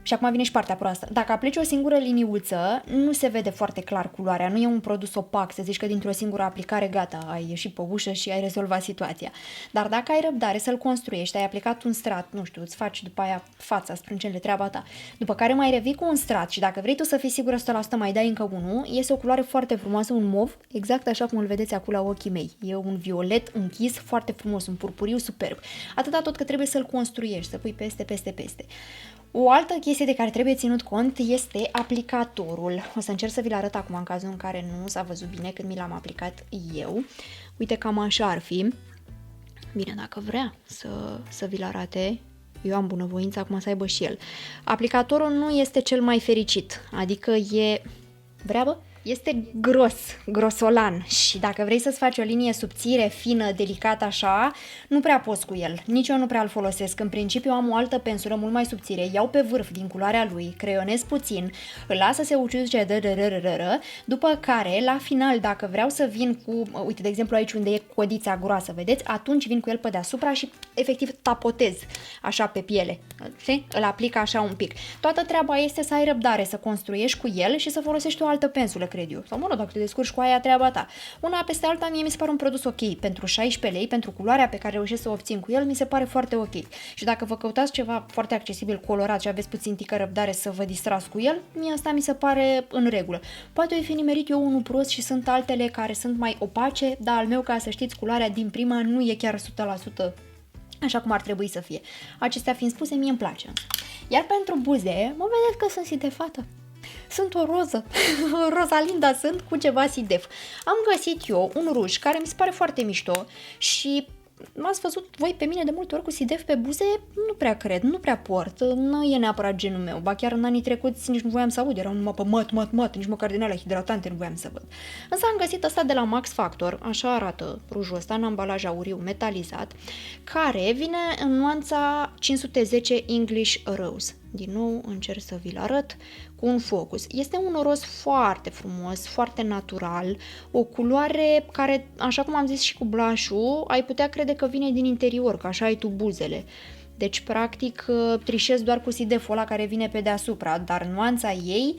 Și acum vine și partea proastă. Dacă aplici o singură liniuță, nu se vede foarte clar culoarea. Nu e un produs opac, să zici că dintr-o singură aplicare, gata, ai ieșit pe ușă și ai rezolvat situația. Dar dacă ai răbdare să-l construiești, ai aplicat un strat, nu știu, îți faci după aia fața, sprâncenele, treaba ta, după care mai revii cu un strat și dacă vrei tu să fii sigură 100%, mai dai încă unul, iese o culoare foarte frumoasă, un mov, exact așa cum îl vedeți acolo la ochii mei. E un violet închis, foarte frumos, un purpuriu superb. Atâta tot că trebuie să-l construiești, să pui peste. O altă chestie de care trebuie ținut cont este aplicatorul. O să încerc să vi-l arăt acum în cazul în care nu s-a văzut bine când mi l-am aplicat eu. Uite, cam așa ar fi. Bine, dacă vrea să vi-l arate, eu am bunăvoință acum să aibă și el. Aplicatorul nu este cel mai fericit, adică este grosolan și dacă vrei să-ți faci o linie subțire, fină, delicată așa, nu prea poți cu el. Nici eu nu prea îl folosesc. În principiu am o altă pensulă mult mai subțire, iau pe vârf din culoarea lui, creionez puțin, îl las să se uciuce, după care, la final, dacă vreau să vin cu, uite, de exemplu aici unde e codița groasă, vedeți? Atunci vin cu el pe deasupra și efectiv tapotez așa pe piele. Știi? Îl aplic așa un pic. Toată treaba este să ai răbdare, să construiești cu el și să folosești o altă pensulă, cred eu. Sau, mă rog, dacă te descurci cu aia, treaba ta. Una peste alta, mie mi se pare un produs ok. Pentru 16 lei, pentru culoarea pe care reușesc să o obțin cu el, mi se pare foarte ok. Și dacă vă căutați ceva foarte accesibil, colorat și aveți puțin tică răbdare să vă distrați cu el, mie asta mi se pare în regulă. Poate fi nimerit eu unul prost și sunt altele care sunt mai opace, dar al meu, ca să știți, culoarea din prima nu e chiar 100% așa cum ar trebui să fie. Acestea fiind spuse, mie îmi place. Iar pentru buze, mă vedeți că sunt de fată. Sunt o roză, Rosalinda sunt cu ceva sidef. Am găsit eu un ruj care mi se pare foarte mișto și m-ați văzut voi pe mine de multe ori cu sidef pe buze, nu prea cred, nu prea port, nu e neapărat genul meu, ba chiar în anii trecuți nici nu voiam să aud, erau numai pe mat, nici măcar din alea hidratante nu voiam să văd. Însă am găsit asta de la Max Factor, așa arată rujul ăsta, în ambalaj auriu metalizat, care vine în nuanța 510 English Rose. Din nou încerc să vi-l arăt cu un focus. Este un roz foarte frumos, foarte natural, o culoare care, așa cum am zis și cu blush-ul, ai putea crede că vine din interior, că așa ai tu buzele. Deci, practic, trișez doar cu sideful ăla care vine pe deasupra, dar nuanța ei,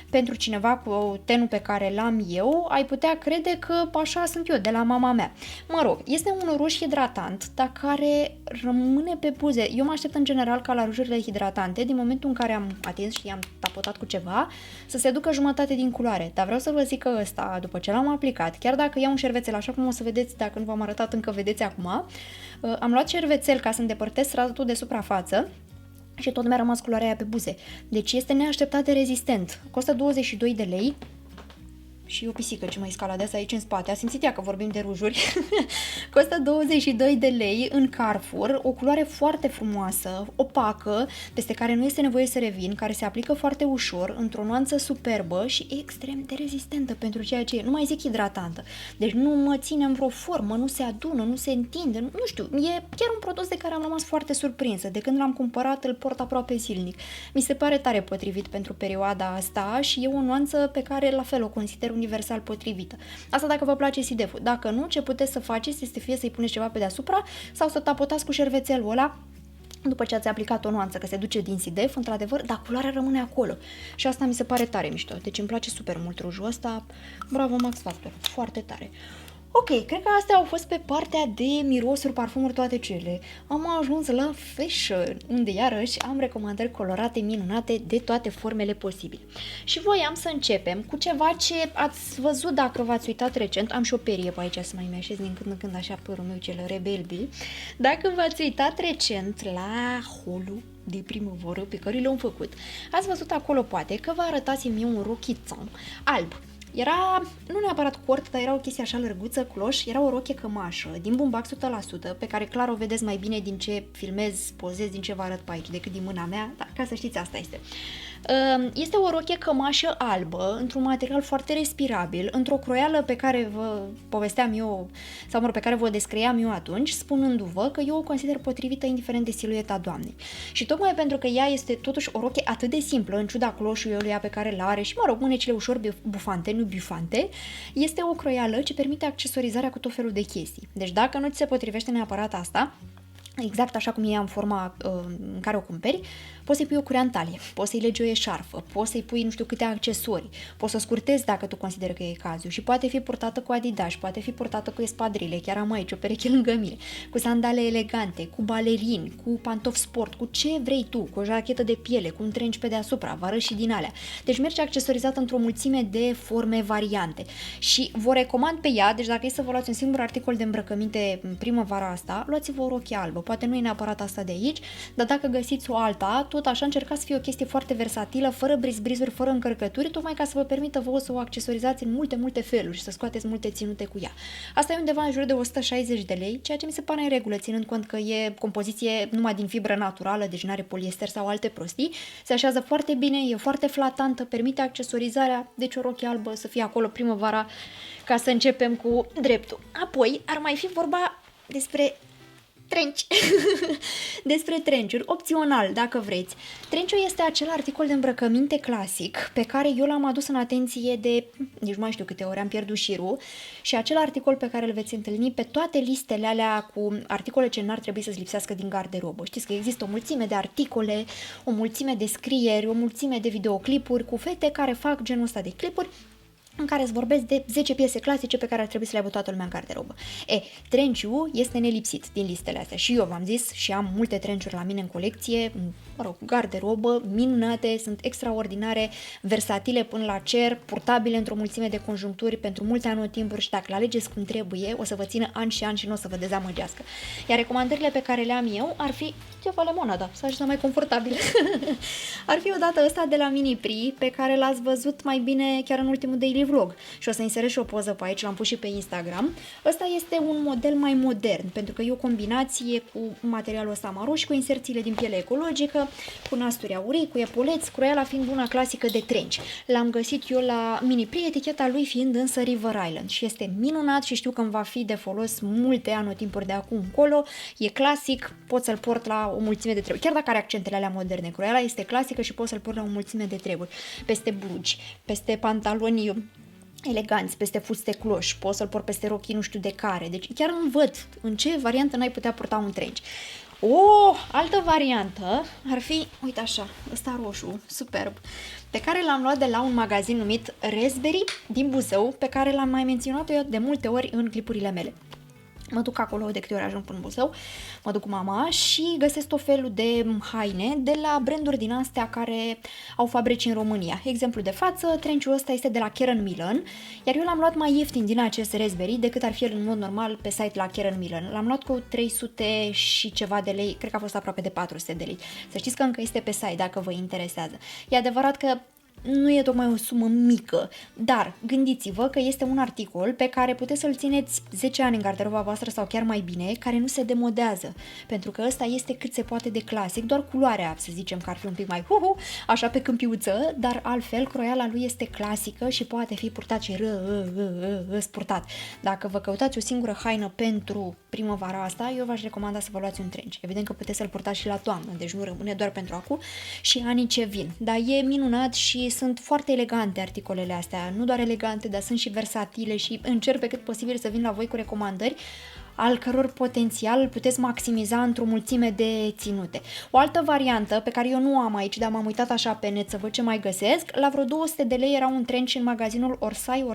pentru cineva cu tenul pe care l-am eu, ai putea crede că așa sunt eu, de la mama mea. Mă rog, este un ruj hidratant, dar care rămâne pe buze. Eu mă aștept în general ca la rujurile hidratante, din momentul în care am atins și i-am tapotat cu ceva, să se ducă jumătate din culoare. Dar vreau să vă zic că ăsta, după ce l-am aplicat, chiar dacă iau un șervețel, așa cum o să vedeți, dacă nu v-am arătat încă, vedeți acum, am luat șervețel ca să îndepărtez stratul de suprafață, și tot mi-a rămas culoarea aia pe buze. Deci este neașteptat de rezistent. Costă 22 de lei. Și o pisică ce mai scaladează aici în spate. A simțit ea că vorbim de rujuri. Costă 22 de lei în Carrefour. O culoare foarte frumoasă, opacă, peste care nu este nevoie să revin, care se aplică foarte ușor, într-o nuanță superbă și extrem de rezistentă pentru ceea ce e. Nu mai zic hidratantă. Deci nu mă ține în vreo formă, nu se adună, nu se întinde. Nu știu, e chiar un produs de care am rămas foarte surprinsă. De când l-am cumpărat, îl port aproape zilnic. Mi se pare tare potrivit pentru perioada asta și e o nuanță pe care la fel o consider universal potrivită. Asta dacă vă place sideful. Dacă nu, ce puteți să faceți este fie să-i puneți ceva pe deasupra sau să tapotați cu șervețelul ăla după ce ați aplicat o nuanță, că se duce din sidef, într-adevăr, dar culoarea rămâne acolo. Și asta mi se pare tare mișto. Deci îmi place super mult rujul ăsta. Bravo, Max Factor. Foarte tare. Ok, cred că astea au fost pe partea de mirosuri, parfumuri, toate cele. Am ajuns la fashion, unde iarăși am recomandări colorate, minunate, de toate formele posibile. Și voiam să începem cu ceva ce ați văzut dacă v-ați uitat recent. Am și o perie pe aici să mai mi-așez din când în când așa părul meu cel rebelbil. Dacă v-ați uitat recent la haul de primăvară pe care l-am făcut, ați văzut acolo poate că vă arătați mie un rochițon alb. Era, nu neapărat cort, dar era o chestie așa lărguță, cloș, era o rochie cămașă, din bumbac 100%, pe care clar o vedeți mai bine din ce filmez, pozez, din ce vă arăt pe aici, decât din mâna mea, dar ca să știți, asta este. Este o rochie cămașă albă, într-un material foarte respirabil, într-o croială pe care vă povesteam eu, sau mă rog, pe care vă descriam eu atunci, spunându-vă că eu o consider potrivită indiferent de silueta doamnei. Și tocmai pentru că ea este totuși o rochie atât de simplă, în ciuda cloșului pe care l-are și, mă rog, mânecile ușor bufante, nu bifante, este o croială ce permite accesorizarea cu tot felul de chestii. Deci dacă nu ți se potrivește neapărat asta, exact așa cum e în forma în care o cumperi, poți să-i pui o curea în talie, poți să-i legi o eșarfă, poți să-i pui nu știu câte accesorii, poți să o scurtezi dacă tu consideri că e cazul și poate fi purtată cu Adidas, poate fi purtată cu espadrile, chiar am aici o pereche lângă mine, cu sandale elegante, cu balerini, cu pantofi sport, cu ce vrei tu, cu o jachetă de piele, cu un trench pe deasupra, vă arăt și din alea. Deci merge accesorizată într-o mulțime de forme variante și vă recomand pe ea, deci dacă e să vă luați un singur articol de îmbrăcăminte în primăvara asta, luați-vă o rochie albă, poate nu e neapărat asta de aici, dar dacă găsiți o alta, tot așa încercați să fie o chestie foarte versatilă, fără brizbrizuri, fără încărcături, tocmai ca să vă permită vouă să o accesorizați în multe feluri și să scoateți multe ținute cu ea. Asta e undeva în jur de 160 de lei, ceea ce mi se pare în regulă, ținând cont că e compoziție numai din fibră naturală, deci nu are poliester sau alte prostii, se așează foarte bine, e foarte flatantă, permite accesorizarea, deci o rochie albă să fie acolo primăvara ca să începem cu dreptul. Apoi ar mai fi vorba despre trench. Despre trenciuri, opțional, dacă vreți. Trenciul este acel articol de îmbrăcăminte clasic pe care eu l-am adus în atenție de, nici nu mai știu câte ori, am pierdut șirul, și acel articol pe care îl veți întâlni pe toate listele alea cu articole ce n-ar trebui să-ți lipsească din garderobă. Știți că există o mulțime de articole, o mulțime de scrieri, o mulțime de videoclipuri cu fete care fac genul ăsta de clipuri în care îți vorbesc de 10 piese clasice pe care ar trebui să le aibă toată lumea în garderobă. Trenciul este nelipsit din listele astea și eu v-am zis și am multe trenciuri la mine în colecție, mă rog, garderobă, minunate, sunt extraordinare, versatile până la cer, purtabile într-o mulțime de conjuncturi pentru multe anotimpuri și dacă le alegeți cum trebuie, o să vă țină ani și ani și nu o să vă dezamăgească. Iar recomandările pe care le am eu ar fi ceva lemonada, să ajungă mai confortabil. Ar fi odată ăsta de la Mini-Pri, pe care l-ați văzut mai bine chiar în ultimul daily vlog și o să inserez și o poză pe aici, l-am pus și pe Instagram. Ăsta este un model mai modern, pentru că e o combinație cu materialul ăsta maro și cu inserțiile din piele ecologică, cu nasturi aurii, cu epoleți, croiala fiind una clasică de trench. L-am găsit eu la Mini-Pri, eticheta lui fiind însă River Island și este minunat și știu că îmi va fi de folos multe anotimpuri de acum încolo. E clasic, pot să-l port la o mulțime de treburi. Chiar dacă are accentele alea moderne, croiala este clasică și pot să-l port la o mulțime de treburi. Peste blugi, peste pantaloni eleganți, peste fuste cloși, poți să-l port peste rochii nu știu de care. Deci chiar nu văd în ce variantă n-ai putea purta un trench. O altă variantă ar fi, uite așa, ăsta roșu, superb, pe care l-am luat de la un magazin numit Raspberry din Buzău, pe care l-am mai menționat eu de multe ori în clipurile mele. Mă duc acolo de câte ori ajung până în Buzău, mă duc cu mama și găsesc tot felul de haine de la branduri din astea care au fabrici în România. Exemplu de față, trenciul ăsta este de la Karen Millen, iar eu l-am luat mai ieftin din acest Raspberry decât ar fi el în mod normal pe site la Karen Millen. L-am luat cu 300 și ceva de lei, cred că a fost aproape de 400 de lei. Să știți că încă este pe site dacă vă interesează. E adevărat că nu e tocmai o sumă mică, dar gândiți-vă că este un articol pe care puteți să-l țineți 10 ani în garderoba voastră sau chiar mai bine, care nu se demodează, pentru că ăsta este cât se poate de clasic, doar culoarea, să zicem că ar fi un pic mai așa pe câmpiuță, dar altfel croiala lui este clasică și poate fi purtat și spurtat. Dacă vă căutați o singură haină pentru primăvara asta, eu v-aș recomanda să vă luați un trench. Evident că puteți să-l purtați și la toamnă, deci nu rămâne doar pentru acum și anii ce vin, dar e minunat și sunt foarte elegante articolele astea, nu doar elegante, dar sunt și versatile și încerc pe cât posibil să vin la voi cu recomandări al căror potențial îl puteți maximiza într-o mulțime de ținute. O altă variantă pe care eu nu am aici, dar m-am uitat așa pe net să văd ce mai găsesc, la vreo 200 de lei era un trench în magazinul Orsay,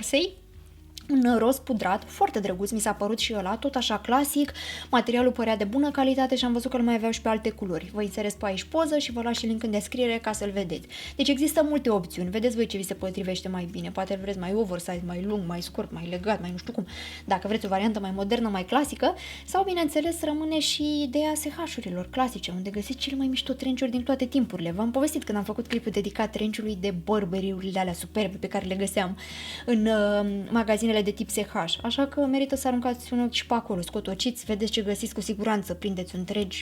un roz pudrat, foarte drăguț, mi s-a părut și ăla, tot așa clasic, materialul părea de bună calitate și am văzut că îl mai aveau și pe alte culori. Vă inserez pe aici poză și vă las și link în descriere ca să-l vedeți. Deci există multe opțiuni, vedeți voi ce vi se potrivește mai bine, poate îl vreți mai oversize, mai lung, mai scurt, mai legat, mai nu știu cum, dacă vreți o variantă mai modernă, mai clasică, sau bineînțeles rămâne și ideea SH-urilor clasice, unde găsiți cele mai mișto trenciuri din toate timpurile. V-am povestit când am făcut clipul dedicat trenciului de Burberry-urile alea superbe pe care le găseam în magazinele de tip SH, așa că merită să aruncați un ochi și pe acolo, scotociți, vedeți ce găsiți, cu siguranță prindeți un trench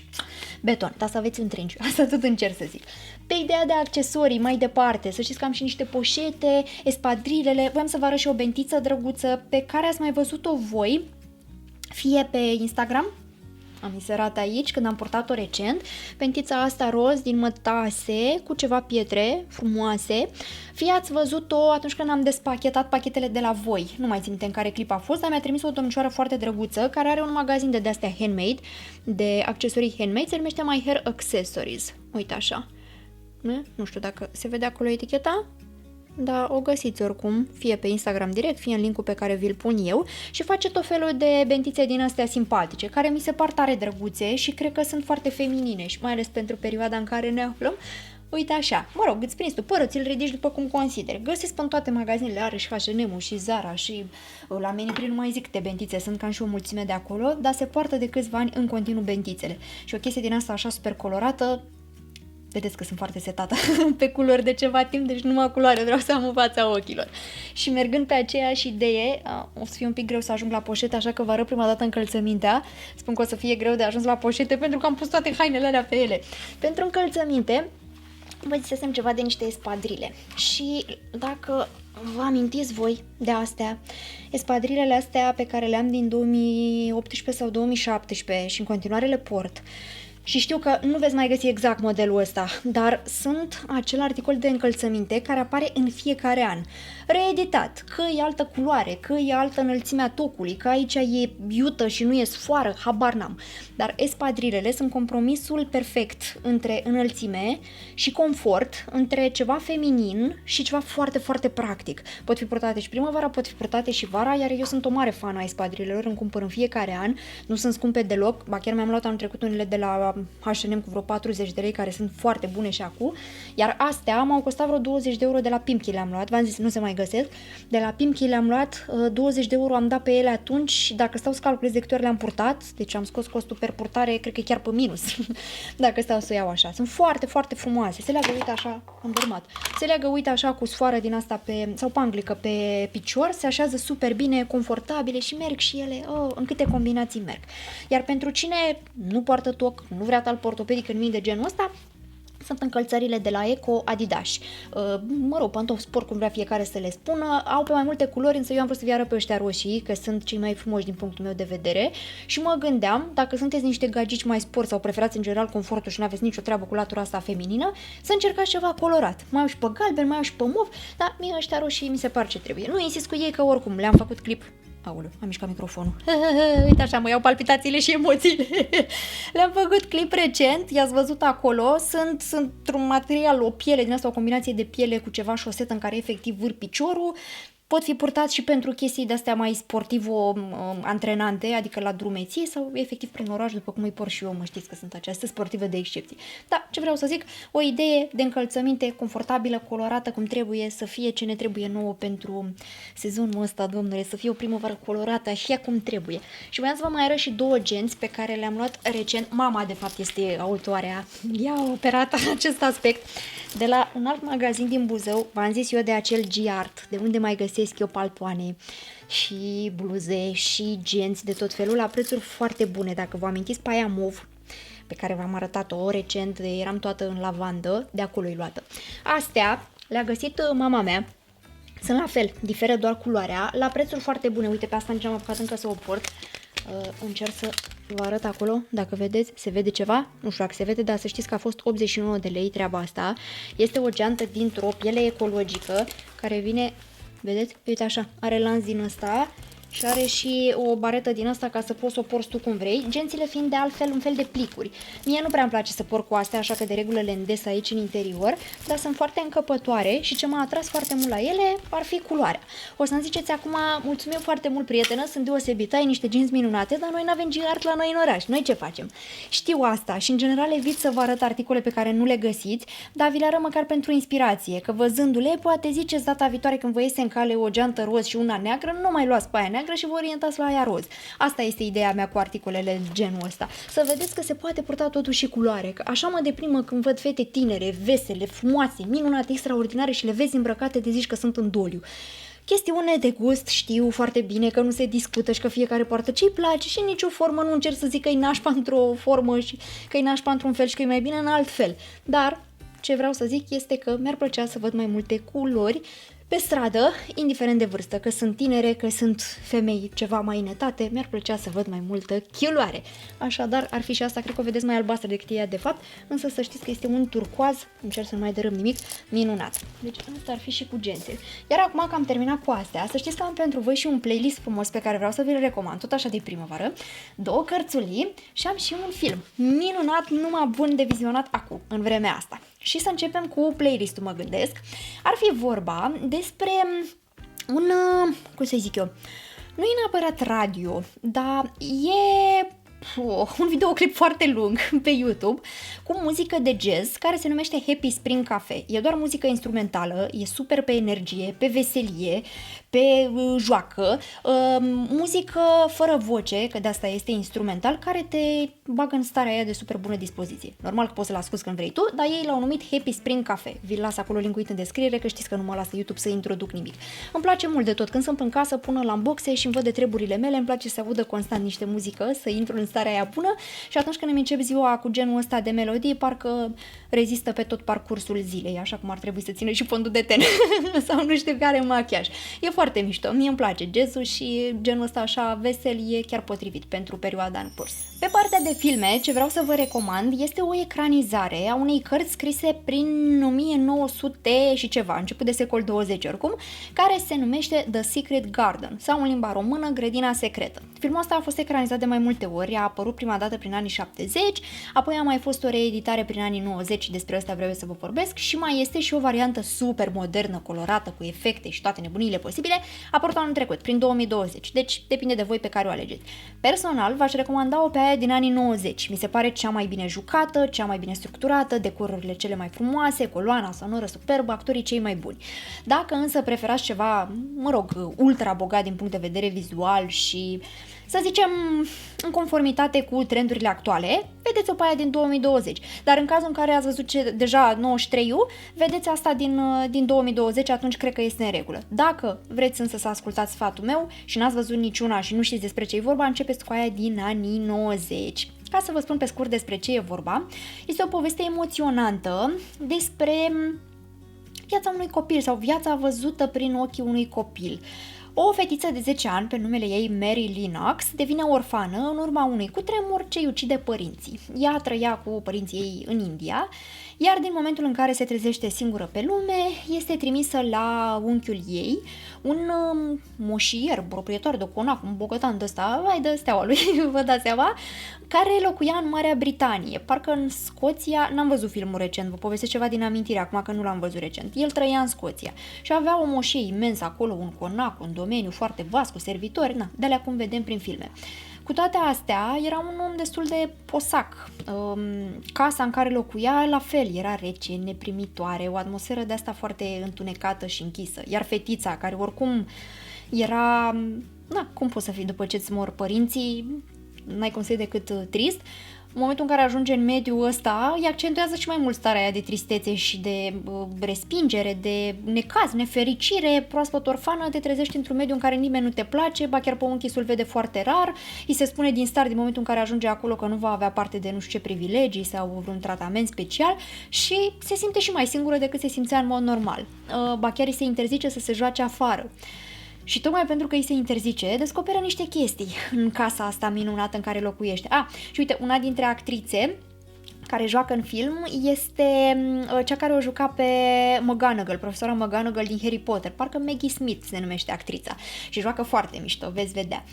beton, dar să aveți un trench, asta tot încerc să zic. Pe ideea de accesorii, mai departe, să știți că am și niște poșete, espadrilele, voiam să vă arăt și o bentiță drăguță pe care ați mai văzut-o voi, fie pe Instagram, am inserat aici când am purtat-o recent. Pentița asta roz din mătase cu ceva pietre frumoase. Fie ați văzut-o atunci când am despachetat pachetele de la voi. Nu mai țin minte în care clip a fost, dar mi-a trimis o domnișoară foarte drăguță care are un magazin de astea handmade, de accesorii handmade, se numește My Hair Accessories. Uite așa. Nu știu dacă se vede acolo eticheta, dar o găsiți oricum, fie pe Instagram direct, fie în linkul pe care vi-l pun eu, și face tot felul de bentițe din astea simpatice, care mi se par tare drăguțe și cred că sunt foarte feminine și mai ales pentru perioada în care ne aflăm. Uite așa, mă rog, îți prinzi tu părul, ți-l ridici după cum consideri. Găsesc în toate magazinele, are și H&M-ul și Zara și la Menipri nu mai zic câte bentițe, sunt cam și o mulțime de acolo, dar se poartă de câțiva ani în continuu bentițele. Și o chestie din asta așa super colorată, vedeți că sunt foarte setată pe culori de ceva timp, deci numai culoare vreau să am în fața ochilor. Și mergând pe aceeași idee, o să fie un pic greu să ajung la poșete, așa că vă arăt prima dată încălțămintea. Spun că o să fie greu de ajuns la poșete pentru că am pus toate hainele alea pe ele. Pentru încălțăminte, vă zisesem ceva de niște espadrile. Și dacă vă amintiți voi de astea, espadrilele astea pe care le-am din 2018 sau 2017 și în continuare le port, și știu că nu veți mai găsi exact modelul ăsta, dar sunt acel articol de încălțăminte care apare în fiecare an. Reeditat, că e altă culoare, că e altă înălțimea tocului, că aici e iută și nu e sfoară, habar n-am. Dar espadrilele sunt compromisul perfect între înălțime și confort, între ceva feminin și ceva foarte, foarte practic. Pot fi purtate și primăvara, pot fi purtate și vara, iar eu sunt o mare fană a espadrilelor, îmi cumpăr în fiecare an, nu sunt scumpe deloc, ba chiar mi-am luat anul trecut unele de la H&M cu vreo 40 de lei, care sunt foarte bune și acum, iar astea m-au costat vreo 20 de euro de la Pimki le-am luat, v-am zis, nu se mai găsesc, de la Pimki le-am luat, 20 de euro am dat pe ele atunci și dacă stau să calculez de câte ori le-am purtat, deci am scos costul per purtare, cred că chiar pe minus, dacă stau să iau așa. Sunt foarte, foarte frumoase, se leagă, uite așa, am dormat, se leagă, uite așa, cu sfoară din asta sau panglică pe picior, se așează super bine, confortabile și merg și ele, în câte combinații merg. Iar pentru cine nu poartă toc, nu vrea talpă ortopedică, nimic de genul ăsta, sunt încălțările de la Eco Adidas. Mă rog, pantofi sport, cum vrea fiecare să le spună, au pe mai multe culori, însă eu am vrut să vi arăt pe ăștia roșii, că sunt cei mai frumoși din punctul meu de vedere și mă gândeam, dacă sunteți niște gagici mai sport sau preferați în general confortul și nu aveți nicio treabă cu latura asta feminină, să încercați ceva colorat. Mai au și pe galben, mai au și pe mov, dar mie ăștia roșii mi se par ce trebuie. Nu insist cu ei că oricum le-am făcut clip. Aoleu, am mișcat microfonul. Uite așa, mă iau palpitațiile și emoțiile. Le-am făcut clip recent, i-ați văzut acolo. Sunt un material, o piele din asta, o combinație de piele cu ceva șosetă în care efectiv vâr piciorul. Pot fi purtați și pentru chestii de-astea mai sportivo-antrenante, adică la drumeție sau efectiv prin oraș, după cum îi por și eu, mă știți că sunt această sportivă de excepție. Da, ce vreau să zic, o idee de încălțăminte confortabilă, colorată cum trebuie, să fie ce ne trebuie nouă pentru sezonul ăsta, domnule, să fie o primăvară colorată, așa cum trebuie. Și voiam să vă mai arăt și două genți pe care le-am luat recent. Mama, de fapt, este autoarea. Ea a operat acest aspect de la un alt magazin din Buzău, v-am zis eu de acel G-Art, de unde mai găsesc eu paltoane și bluze și genți de tot felul la prețuri foarte bune. Dacă vă amintiți pe aia mov, pe care v-am arătat-o recent, eram toată în lavandă, de acolo-i luată. Astea le-a găsit mama mea, sunt la fel, diferă doar culoarea, la prețuri foarte bune. Uite, pe asta nici n-am apucat încă să o port. Încerc să vă arăt acolo, dacă vedeți, se vede ceva? Nu știu dacă se vede, dar să știți că a fost 89 de lei treaba asta. Este o geantă dintr-o piele ecologică care vine, vedeți? Uite așa, are lanț din ăsta și are și o baretă din asta ca să poți să o porți tu cum vrei, gențile fiind de altfel un fel de plicuri. Mie nu prea îmi place să porc cu astea, așa că de regulă le îndes aici în interior, dar sunt foarte încăpătoare și ce m-a atras foarte mult la ele ar fi culoarea. O să-mi ziceți acum, mulțumim foarte mult, prietenă, sunt deosebită, ai niște jeans minunate, dar noi n-avem G-Art la noi în oraș, noi ce facem? Știu asta și în general evit să vă arăt articole pe care nu le găsiți, dar vi le arăt măcar pentru inspirație, că văzându-le, poate ziceți data viitoare când vă iese în cale o geantă roz și una neagră, nu mai luați pe aia neagră și vă orientați la aia roz. Asta este ideea mea cu articolele genul ăsta. Să vedeți că se poate purta totuși și culoare. Că așa mă deprimă când văd fete tinere, vesele, frumoase, minunate, extraordinare și le vezi îmbrăcate de zici că sunt în doliu. Chestiune de gust, știu foarte bine că nu se discută și că fiecare poartă ce-i place și în nicio formă nu încerc să zic că-i nașpa într-o formă și că-i nașpa într-un fel și că-i mai bine în alt fel. Dar ce vreau să zic este că mi-ar plăcea să văd mai multe culori Pe stradă, indiferent de vârstă, că sunt tinere, că sunt femei ceva mai înetate, mi-ar plăcea să văd mai multă chiuloare. Așadar, ar fi și asta, cred că o vedeți mai albastră decât ea de fapt, însă să știți că este un turcoaz, încerc să nu mai dărâm nimic, minunat. Deci asta ar fi și cu gențe. Iar acum că am terminat cu astea, să știți că am pentru voi și un playlist frumos pe care vreau să vi-l recomand, tot așa de primăvară, 2 cărțulii și am și un film minunat, numai bun de vizionat acum, în vremea asta. Și să începem cu playlistul, mă gândesc. Ar fi vorba despre un, cum să zic eu, nu e neapărat radio, dar e un videoclip foarte lung pe YouTube cu muzică de jazz care se numește Happy Spring Cafe. E doar muzică instrumentală, e super pe energie, pe veselie, pe joacă, muzică fără voce, că de asta este instrumental, care te bagă în starea aia de super bună dispoziție. Normal că poți să-l asculti când vrei tu, dar ei l-au numit Happy Spring Cafe. Vi-l las acolo link-ul în descriere, că știți că nu mă lasă YouTube să introduc nimic. Îmi place mult de tot. Când sunt în casă, pun la unboxe și îmi văd de treburile mele, îmi place să audă constant niște muzică, să intru în starea aia bună și atunci când îmi încep ziua cu genul ăsta de melodii, parcă rezistă pe tot parcursul zilei, așa cum ar trebui să țină și fondul de ten sau nu știu care machiaj. E foarte mișto, mie îmi place jazzul și genul ăsta așa vesel e chiar potrivit pentru perioada în curs. Pe partea de filme, ce vreau să vă recomand este o ecranizare a unei cărți scrise prin 1900 și ceva, început de secol 20 oricum, care se numește The Secret Garden sau în limba română Grădina Secretă. Filmul ăsta a fost ecranizat de mai multe ori, a apărut prima dată prin anii 70, apoi a mai fost o reeditare prin anii 90 și despre asta vreau să vă vorbesc și mai este și o variantă super modernă, colorată, cu efecte și toate nebunile posibile, a apărut anul trecut, prin 2020, deci depinde de voi pe care o alegeți. Personal, v-aș recomanda-o pe aia din anii 90, mi se pare cea mai bine jucată, cea mai bine structurată, decorurile cele mai frumoase, coloana sonoră superbă, actorii cei mai buni. Dacă însă preferați ceva, mă rog, ultra bogat din punct de vedere vizual și să zicem, în conformitate cu trendurile actuale, vedeți-o pe aia din 2020. Dar în cazul în care ați văzut deja 93-ul, vedeți asta din 2020, atunci cred că este în regulă. Dacă vreți însă să ascultați sfatul meu și n-ați văzut niciuna și nu știți despre ce e vorba, începeți cu aia din anii 90. Ca să vă spun pe scurt despre ce e vorba, este o poveste emoționantă despre viața unui copil sau viața văzută prin ochii unui copil. O fetiță de 10 ani, pe numele ei Mary Lennox, devine orfană în urma unui cutremur ce îi ucide părinții. Ea trăia cu părinții ei în India, iar din momentul în care se trezește singură pe lume, este trimisă la unchiul ei, un moșier, proprietar de conac, un bogătan de ăsta, vai de steaua lui, vă dați seama, care locuia în Marea Britanie. Parcă în Scoția, n-am văzut filmul recent, vă povestesc ceva din amintire, acum că nu l-am văzut recent. El trăia în Scoția și avea o moșie imensă acolo, un conac, un domeniu foarte vast cu servitori, de alea cum vedem prin filme. Cu toate astea, era un om destul de posac. Casa în care locuia, la fel, era rece, neprimitoare, o atmosferă de asta foarte întunecată și închisă. Iar fetița, care oricum era, cum poți să fii după ce îți mor părinții, n-ai cum să fii decât trist. În momentul în care ajunge în mediul ăsta, îi accentuează și mai mult starea aia de tristețe și de respingere, de necaz, nefericire, proaspăt orfană, te trezești într-un mediu în care nimeni nu te place, ba chiar pe unchi să-l vede foarte rar, îi se spune din start, din momentul în care ajunge acolo, că nu va avea parte de nu știu ce privilegii sau vreun tratament special și se simte și mai singură decât se simțea în mod normal. Ba chiar îi se interzice să se joace afară. Și tocmai pentru că îi se interzice, descoperă niște chestii în casa asta minunată în care locuiește. Și uite, una dintre actrițe care joacă în film este cea care o juca pe McGonagall, profesora McGonagall din Harry Potter. Parcă Maggie Smith se numește actrița și joacă foarte mișto, veți vedea.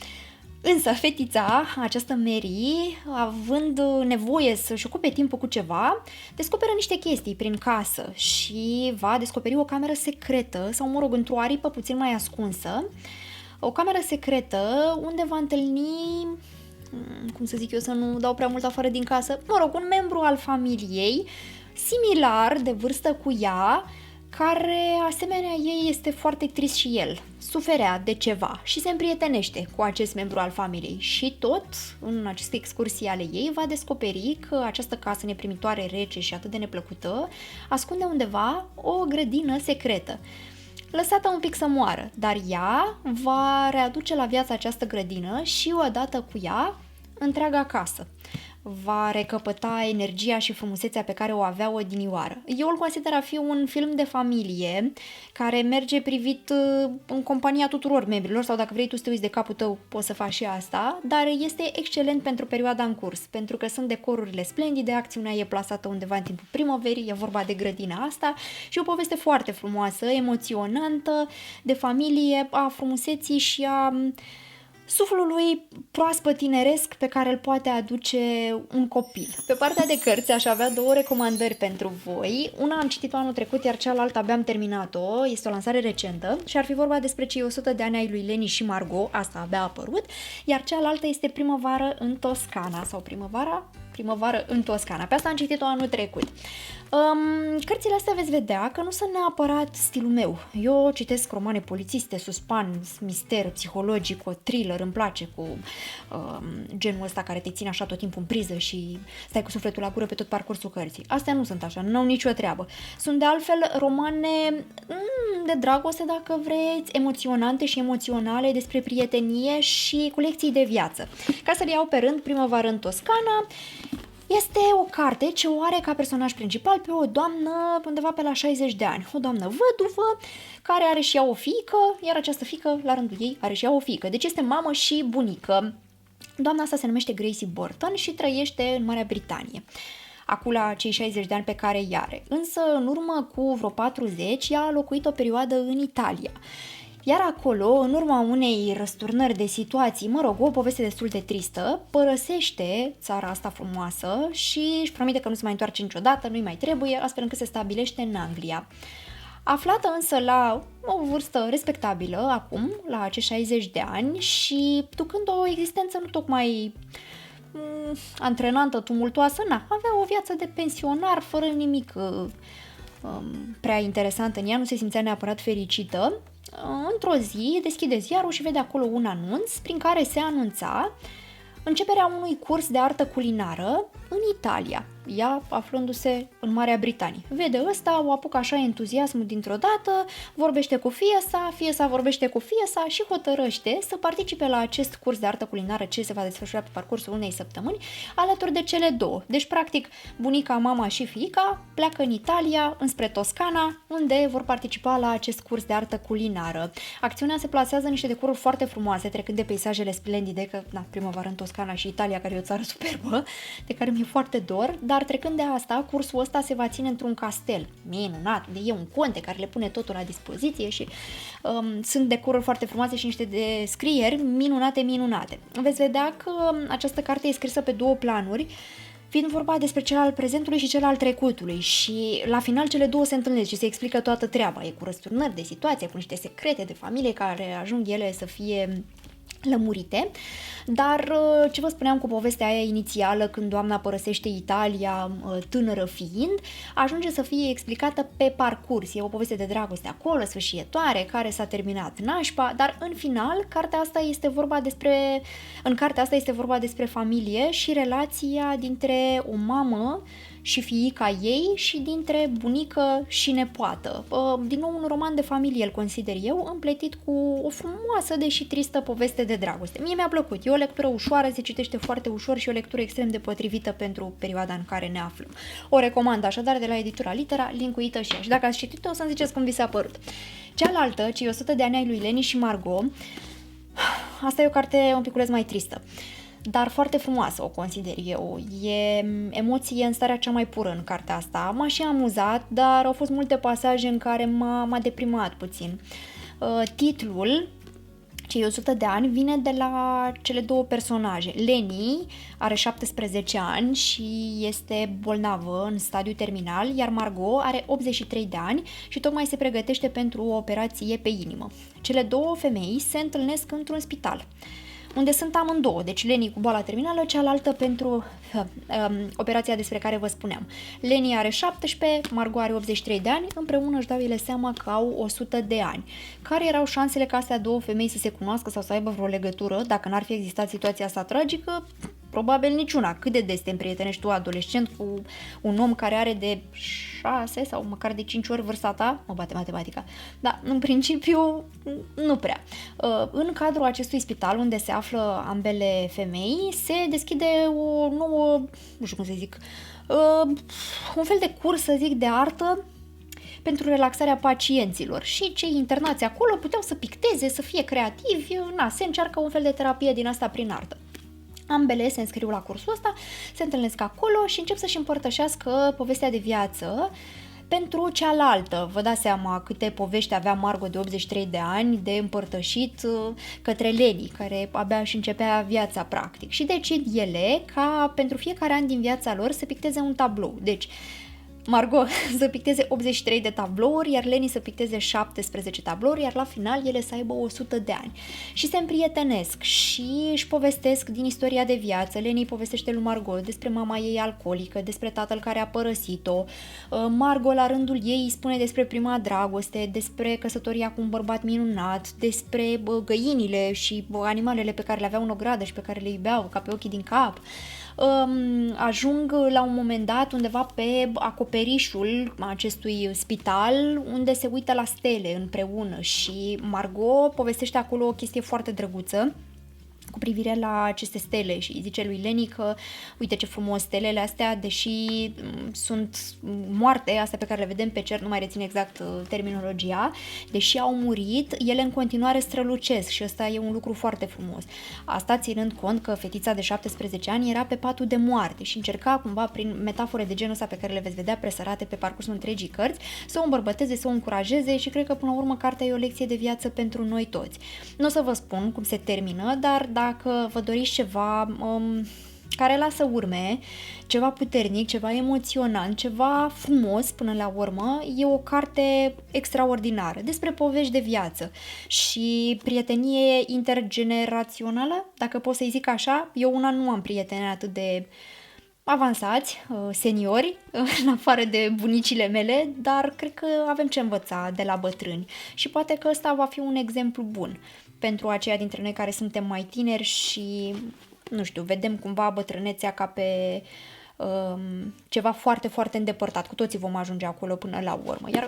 Însă fetița, această Mary, având nevoie să-și ocupe timpul cu ceva, descoperă niște chestii prin casă și va descoperi o cameră secretă, sau mă rog, într-o aripă puțin mai ascunsă, o cameră secretă unde va întâlni, cum să zic eu, să nu dau prea mult afară din casă, mă rog, un membru al familiei, similar de vârstă cu ea, care, asemenea ei, este foarte trist și el. Suferea de ceva și se împrietenește cu acest membru al familiei și tot în aceste excursii ale ei va descoperi că această casă neprimitoare, rece și atât de neplăcută ascunde undeva o grădină secretă, lăsată un pic să moară, dar ea va readuce la viață această grădină și odată cu ea întreaga casă. va recăpăta energia și frumusețea pe care o avea odinioară. Eu îl consider a fi un film de familie care merge privit în compania tuturor membrilor, sau dacă vrei tu să te uiți de capul tău, poți să faci și asta, dar este excelent pentru perioada în curs, pentru că sunt decorurile splendide, acțiunea e plasată undeva în timpul primăverii, e vorba de grădina asta și o poveste foarte frumoasă, emoționantă, de familie, a frumuseții și a suflului proaspăt tineresc pe care îl poate aduce un copil. Pe partea de cărți aș avea 2 recomandări pentru voi. Una am citit-o anul trecut, iar cealaltă abia am terminat-o. Este o lansare recentă și ar fi vorba despre cei 100 de ani ai lui Leni și Margot, asta abia a apărut, iar cealaltă este Primăvară în Toscana sau Primăvară în Toscana. Pe asta am citit-o anul trecut. Cărțile astea veți vedea că nu sunt neapărat stilul meu. Eu citesc romane polițiste, suspans, mister, psihologic, o thriller, îmi place cu genul ăsta care te ține așa tot timpul în priză și stai cu sufletul la gură pe tot parcursul cărții. Astea nu sunt așa, nu au nicio treabă. Sunt de altfel romane de dragoste, dacă vreți, emoționante și emoționale, despre prietenie și cu lecții de viață. Ca să le iau pe rând, Primăvară în Toscana este o carte ce o are ca personaj principal pe o doamnă undeva pe la 60 de ani. O doamnă văduvă care are și ea o fiică, iar această fiică, la rândul ei, are și ea o fiică. Deci este mamă și bunică. Doamna asta se numește Gracie Burton și trăiește în Marea Britanie, acum la cei 60 de ani pe care i are. Însă, în urmă cu vreo 40, ea a locuit o perioadă în Italia. Iar acolo, în urma unei răsturnări de situații, o poveste destul de tristă, părăsește țara asta frumoasă și își promite că nu se mai întoarce niciodată, nu-i mai trebuie, astfel încât se stabilește în Anglia. Aflată însă la o vârstă respectabilă, acum, la acești 60 de ani și ducând o existență nu tocmai antrenantă, tumultoasă, avea o viață de pensionar fără nimic prea interesant în ea, nu se simțea neapărat fericită. Într-o zi deschide ziarul și vede acolo un anunț prin care se anunța începerea unui curs de artă culinară în Italia, ea aflându-se în Marea Britanie. Vede ăsta, o apucă așa entuziasmul dintr-o dată, vorbește cu fie sa vorbește cu fie sa și hotărăște să participe la acest curs de artă culinară ce se va desfășura pe parcursul unei săptămâni alături de cele două. Deci, practic, bunica, mama și fiica pleacă în Italia, înspre Toscana, unde vor participa la acest curs de artă culinară. Acțiunea se plasează în niște decoruri foarte frumoase, trecând de peisajele splendide, că, Primăvară în Toscana și Italia, care e o țară superbă, de care mi-e foarte dor, dar trecând de asta, cursul ăsta se va ține într-un castel minunat, unde e un conte care le pune totul la dispoziție și sunt decoruri foarte frumoase și niște descrieri minunate. Veți vedea că această carte e scrisă pe 2 planuri, fiind vorba despre cel al prezentului și cel al trecutului și la final cele două se întâlnesc și se explică toată treaba. E cu răsturnări de situație, cu niște secrete de familie care ajung ele să fie lămurite, dar ce vă spuneam cu povestea aia inițială când doamna părăsește Italia, tânără fiind, ajunge să fie explicată pe parcurs. E o poveste de dragoste acolo, sfârșietoare, care s-a terminat nașpa, dar în final, în cartea asta este vorba despre familie și relația dintre o mamă și fiica ei și dintre bunică și nepoată. Din nou un roman de familie, îl consider eu, împletit cu o frumoasă, deși tristă poveste de dragoste. Mie mi-a plăcut, e o lectură ușoară, se citește foarte ușor și o lectură extrem de potrivită pentru perioada în care ne aflăm. O recomand așadar de la editura Litera, linkuită și ea. Și dacă ați citit-o, o să-mi ziceți cum vi s-a părut. Cealaltă, cei 100 de ani ai lui Leni și Margot, asta e o carte un piculeț mai tristă, dar foarte frumoasă, o consider eu. E emoție în starea cea mai pură în cartea asta. M-a și amuzat, dar au fost multe pasaje în care m-a deprimat puțin. Titlul, cei 100 de ani, vine de la cele două personaje. Leni are 17 ani și este bolnavă în stadiu terminal, iar Margot are 83 de ani și tocmai se pregătește pentru o operație pe inimă. Cele două femei se întâlnesc într-un spital, unde sunt amândouă, deci Leni cu boala terminală, cealaltă pentru operația despre care vă spuneam. Leni are 17, Margot are 83 de ani, împreună își dau ele seama că au 100 de ani. Care erau șansele ca astea două femei să se cunoască sau să aibă vreo legătură, dacă n-ar fi existat situația asta tragică? Probabil niciuna. Cât de des te împrietenești tu adolescent cu un om care are de 6 sau măcar de 5 ori vârsta ta? Mă bate matematica. Da, în principiu, nu prea. În cadrul acestui spital unde se află ambele femei, se deschide o nouă, nu știu cum să zic, un fel de curs, să zic, de artă pentru relaxarea pacienților și cei internați acolo puteau să picteze, să fie creativi, se încearcă un fel de terapie din asta prin artă. Ambele se înscriu la cursul ăsta, se întâlnesc acolo și încep să-și împărtășească povestea de viață pentru cealaltă. Vă dați seama câte povești avea Margot de 83 de ani de împărtășit către Leni, care abia își începea viața practic. Și decid ele ca pentru fiecare an din viața lor să picteze un tablou. Deci, Margot să picteze 83 de tablouri, iar Leni să picteze 17 tablouri, iar la final ele să aibă 100 de ani. Și se împrietenesc și își povestesc din istoria de viață. Leni povestește lui Margot despre mama ei alcoolică, despre tatăl care a părăsit-o. Margot la rândul ei îi spune despre prima dragoste, despre căsătoria cu un bărbat minunat, despre găinile și animalele pe care le aveau în ogradă și pe care le iubeau ca pe ochii din cap. Ajung la un moment dat undeva pe acoperișul acestui spital unde se uită la stele împreună și Margot povestește acolo o chestie foarte drăguță cu privire la aceste stele și îi zice lui Leni că uite ce frumos stelele astea, deși sunt moarte, astea pe care le vedem pe cer, nu mai rețin exact terminologia, deși au murit, ele în continuare strălucesc și ăsta e un lucru foarte frumos. Asta ținând cont că fetița de 17 ani era pe patul de moarte și încerca cumva prin metafore de genul ăsta pe care le veți vedea presărate pe parcursul întregii cărți să o îmbărbăteze, să o încurajeze și cred că până la urmă cartea e o lecție de viață pentru noi toți. Nu o să vă spun cum se termină, dar dacă vă doriți ceva care lasă urme, ceva puternic, ceva emoționant, ceva frumos până la urmă, e o carte extraordinară despre povești de viață și prietenie intergenerațională, dacă pot să-i zic așa. Eu una nu am prieteni atât de avansați, seniori, în afară de bunicile mele, dar cred că avem ce învăța de la bătrâni și poate că ăsta va fi un exemplu bun pentru aceia dintre noi care suntem mai tineri și, nu știu, vedem cumva bătrânețea ca pe ceva foarte, foarte îndepărtat. Cu toții vom ajunge acolo până la urmă. Iar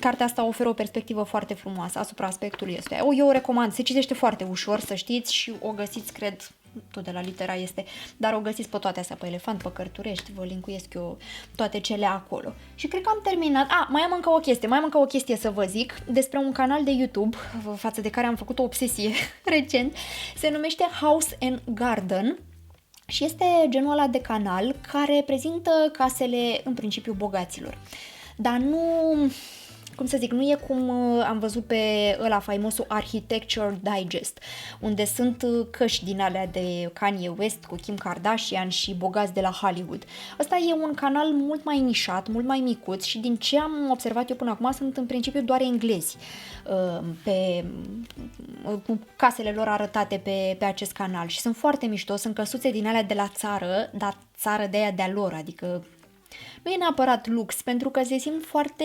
cartea asta oferă o perspectivă foarte frumoasă asupra aspectului ăsta. Eu o recomand, se citește foarte ușor, să știți, și o găsiți, cred, tot de la Litera este, dar o găsiți pe toate astea, pe Elefant, pe Cărturești, vă linkuiesc eu toate cele acolo. Și cred că am terminat. Mai am încă o chestie să vă zic despre un canal de YouTube, față de care am făcut o obsesie recent, se numește House and Garden și este genul ăla de canal care prezintă casele în principiu bogaților. Dar nu, cum să zic, nu e cum am văzut pe ăla faimosul Architecture Digest, unde sunt căști din alea de Kanye West cu Kim Kardashian și bogați de la Hollywood. Ăsta e un canal mult mai nișat, mult mai micuț și din ce am observat eu până acum sunt în principiu doar englezi cu casele lor arătate pe acest canal și sunt foarte mișto, sunt căsuțe din alea de la țară, dar țară de aia de-a lor, adică nu e neapărat lux, pentru că se simt foarte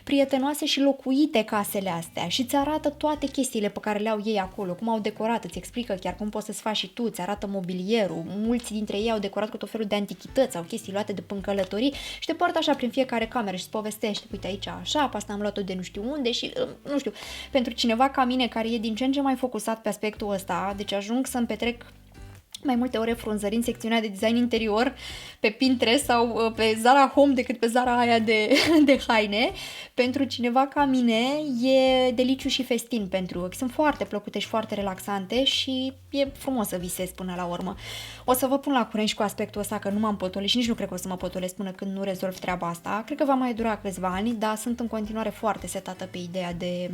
prietenoase și locuite casele astea și îți arată toate chestiile pe care le au ei acolo, cum au decorat, îți explică chiar cum poți să-ți faci și tu, îți arată mobilierul, mulți dintre ei au decorat cu tot felul de antichități sau chestii luate de până călătorii și te poartă așa prin fiecare cameră și îți povestește, uite aici așa, pe asta am luat-o de nu știu unde și nu știu, pentru cineva ca mine care e din ce în ce mai focusat pe aspectul ăsta, deci ajung să-mi petrec mai multe ore frunzărind secțiunea de design interior pe Pinterest sau pe Zara Home decât pe Zara aia de haine. Pentru cineva ca mine e deliciu și festin pentru ochi. Sunt foarte plăcute și foarte relaxante și e frumos să visezi până la urmă. O să vă pun la curent și cu aspectul ăsta că nu m-am potolit și nici nu cred că o să mă potolesc până când nu rezolv treaba asta. Cred că va mai dura câțiva ani, dar sunt în continuare foarte setată pe ideea de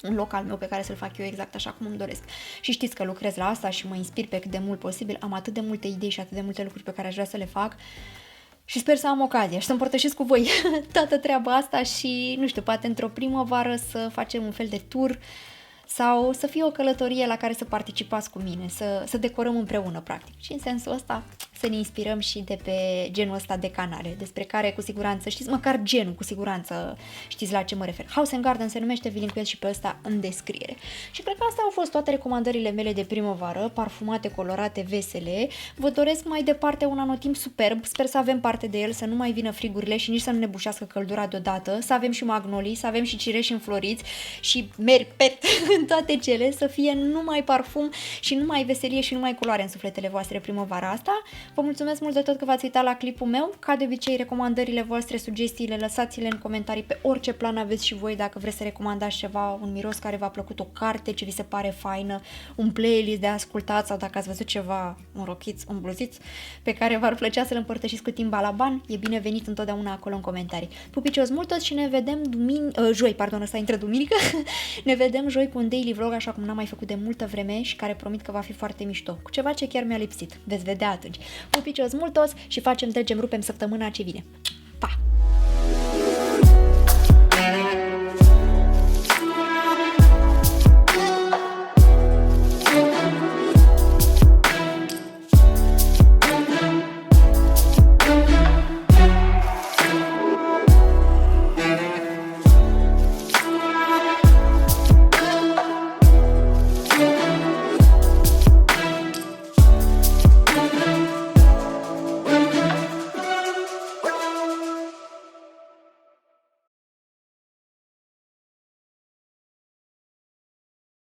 un loc al meu pe care să-l fac eu exact așa cum îmi doresc. Și știți că lucrez la asta și mă inspir pe cât de mult posibil. Am atât de multe idei și atât de multe lucruri pe care aș vrea să le fac și sper să am ocazia și să împărtășesc cu voi toată treaba asta și, nu știu, poate într-o primăvară să facem un fel de tur, sau să fie o călătorie la care să participați cu mine, să decorăm împreună, practic. Și în sensul ăsta să ne inspirăm și de pe genul ăsta de canale, despre care cu siguranță știți, măcar genul, cu siguranță știți la ce mă refer. House and Garden se numește, vi linkuiesc și pe ăsta în descriere. Și cred că astea au fost toate recomandările mele de primăvară, parfumate, colorate, vesele. Vă doresc mai departe un anotimp superb, sper să avem parte de el, să nu mai vină frigurile și nici să nu ne bușească căldura deodată, să avem și magnolii, să avem și cireși înfloriți și merpet în toate cele, să fie numai parfum și numai veselie și numai culoare în sufletele voastre primăvara asta. Vă mulțumesc mult de tot că v-ați uitat la clipul meu. Ca de obicei, recomandările voastre, sugestiile, lăsați-le în comentarii pe orice plan aveți și voi, dacă vreți să recomandați ceva, un miros care v-a plăcut, o carte ce vi se pare faină, un playlist de ascultat sau dacă ați văzut ceva, un rochiț, un bluziț pe care v-ar plăcea să-l împărtășiți cu Team Balaban, e binevenit întotdeauna acolo în comentarii. Pupicios mult toți și ne vedem joi, ăsta intră duminică, ne vedem joi cu un daily vlog, așa cum n-am mai făcut de multă vreme și care promit că va fi foarte mișto, cu ceva ce chiar mi-a lipsit. Veți vedea atunci. Pupicios mult toți și trecem, rupem săptămâna ce vine. Pa!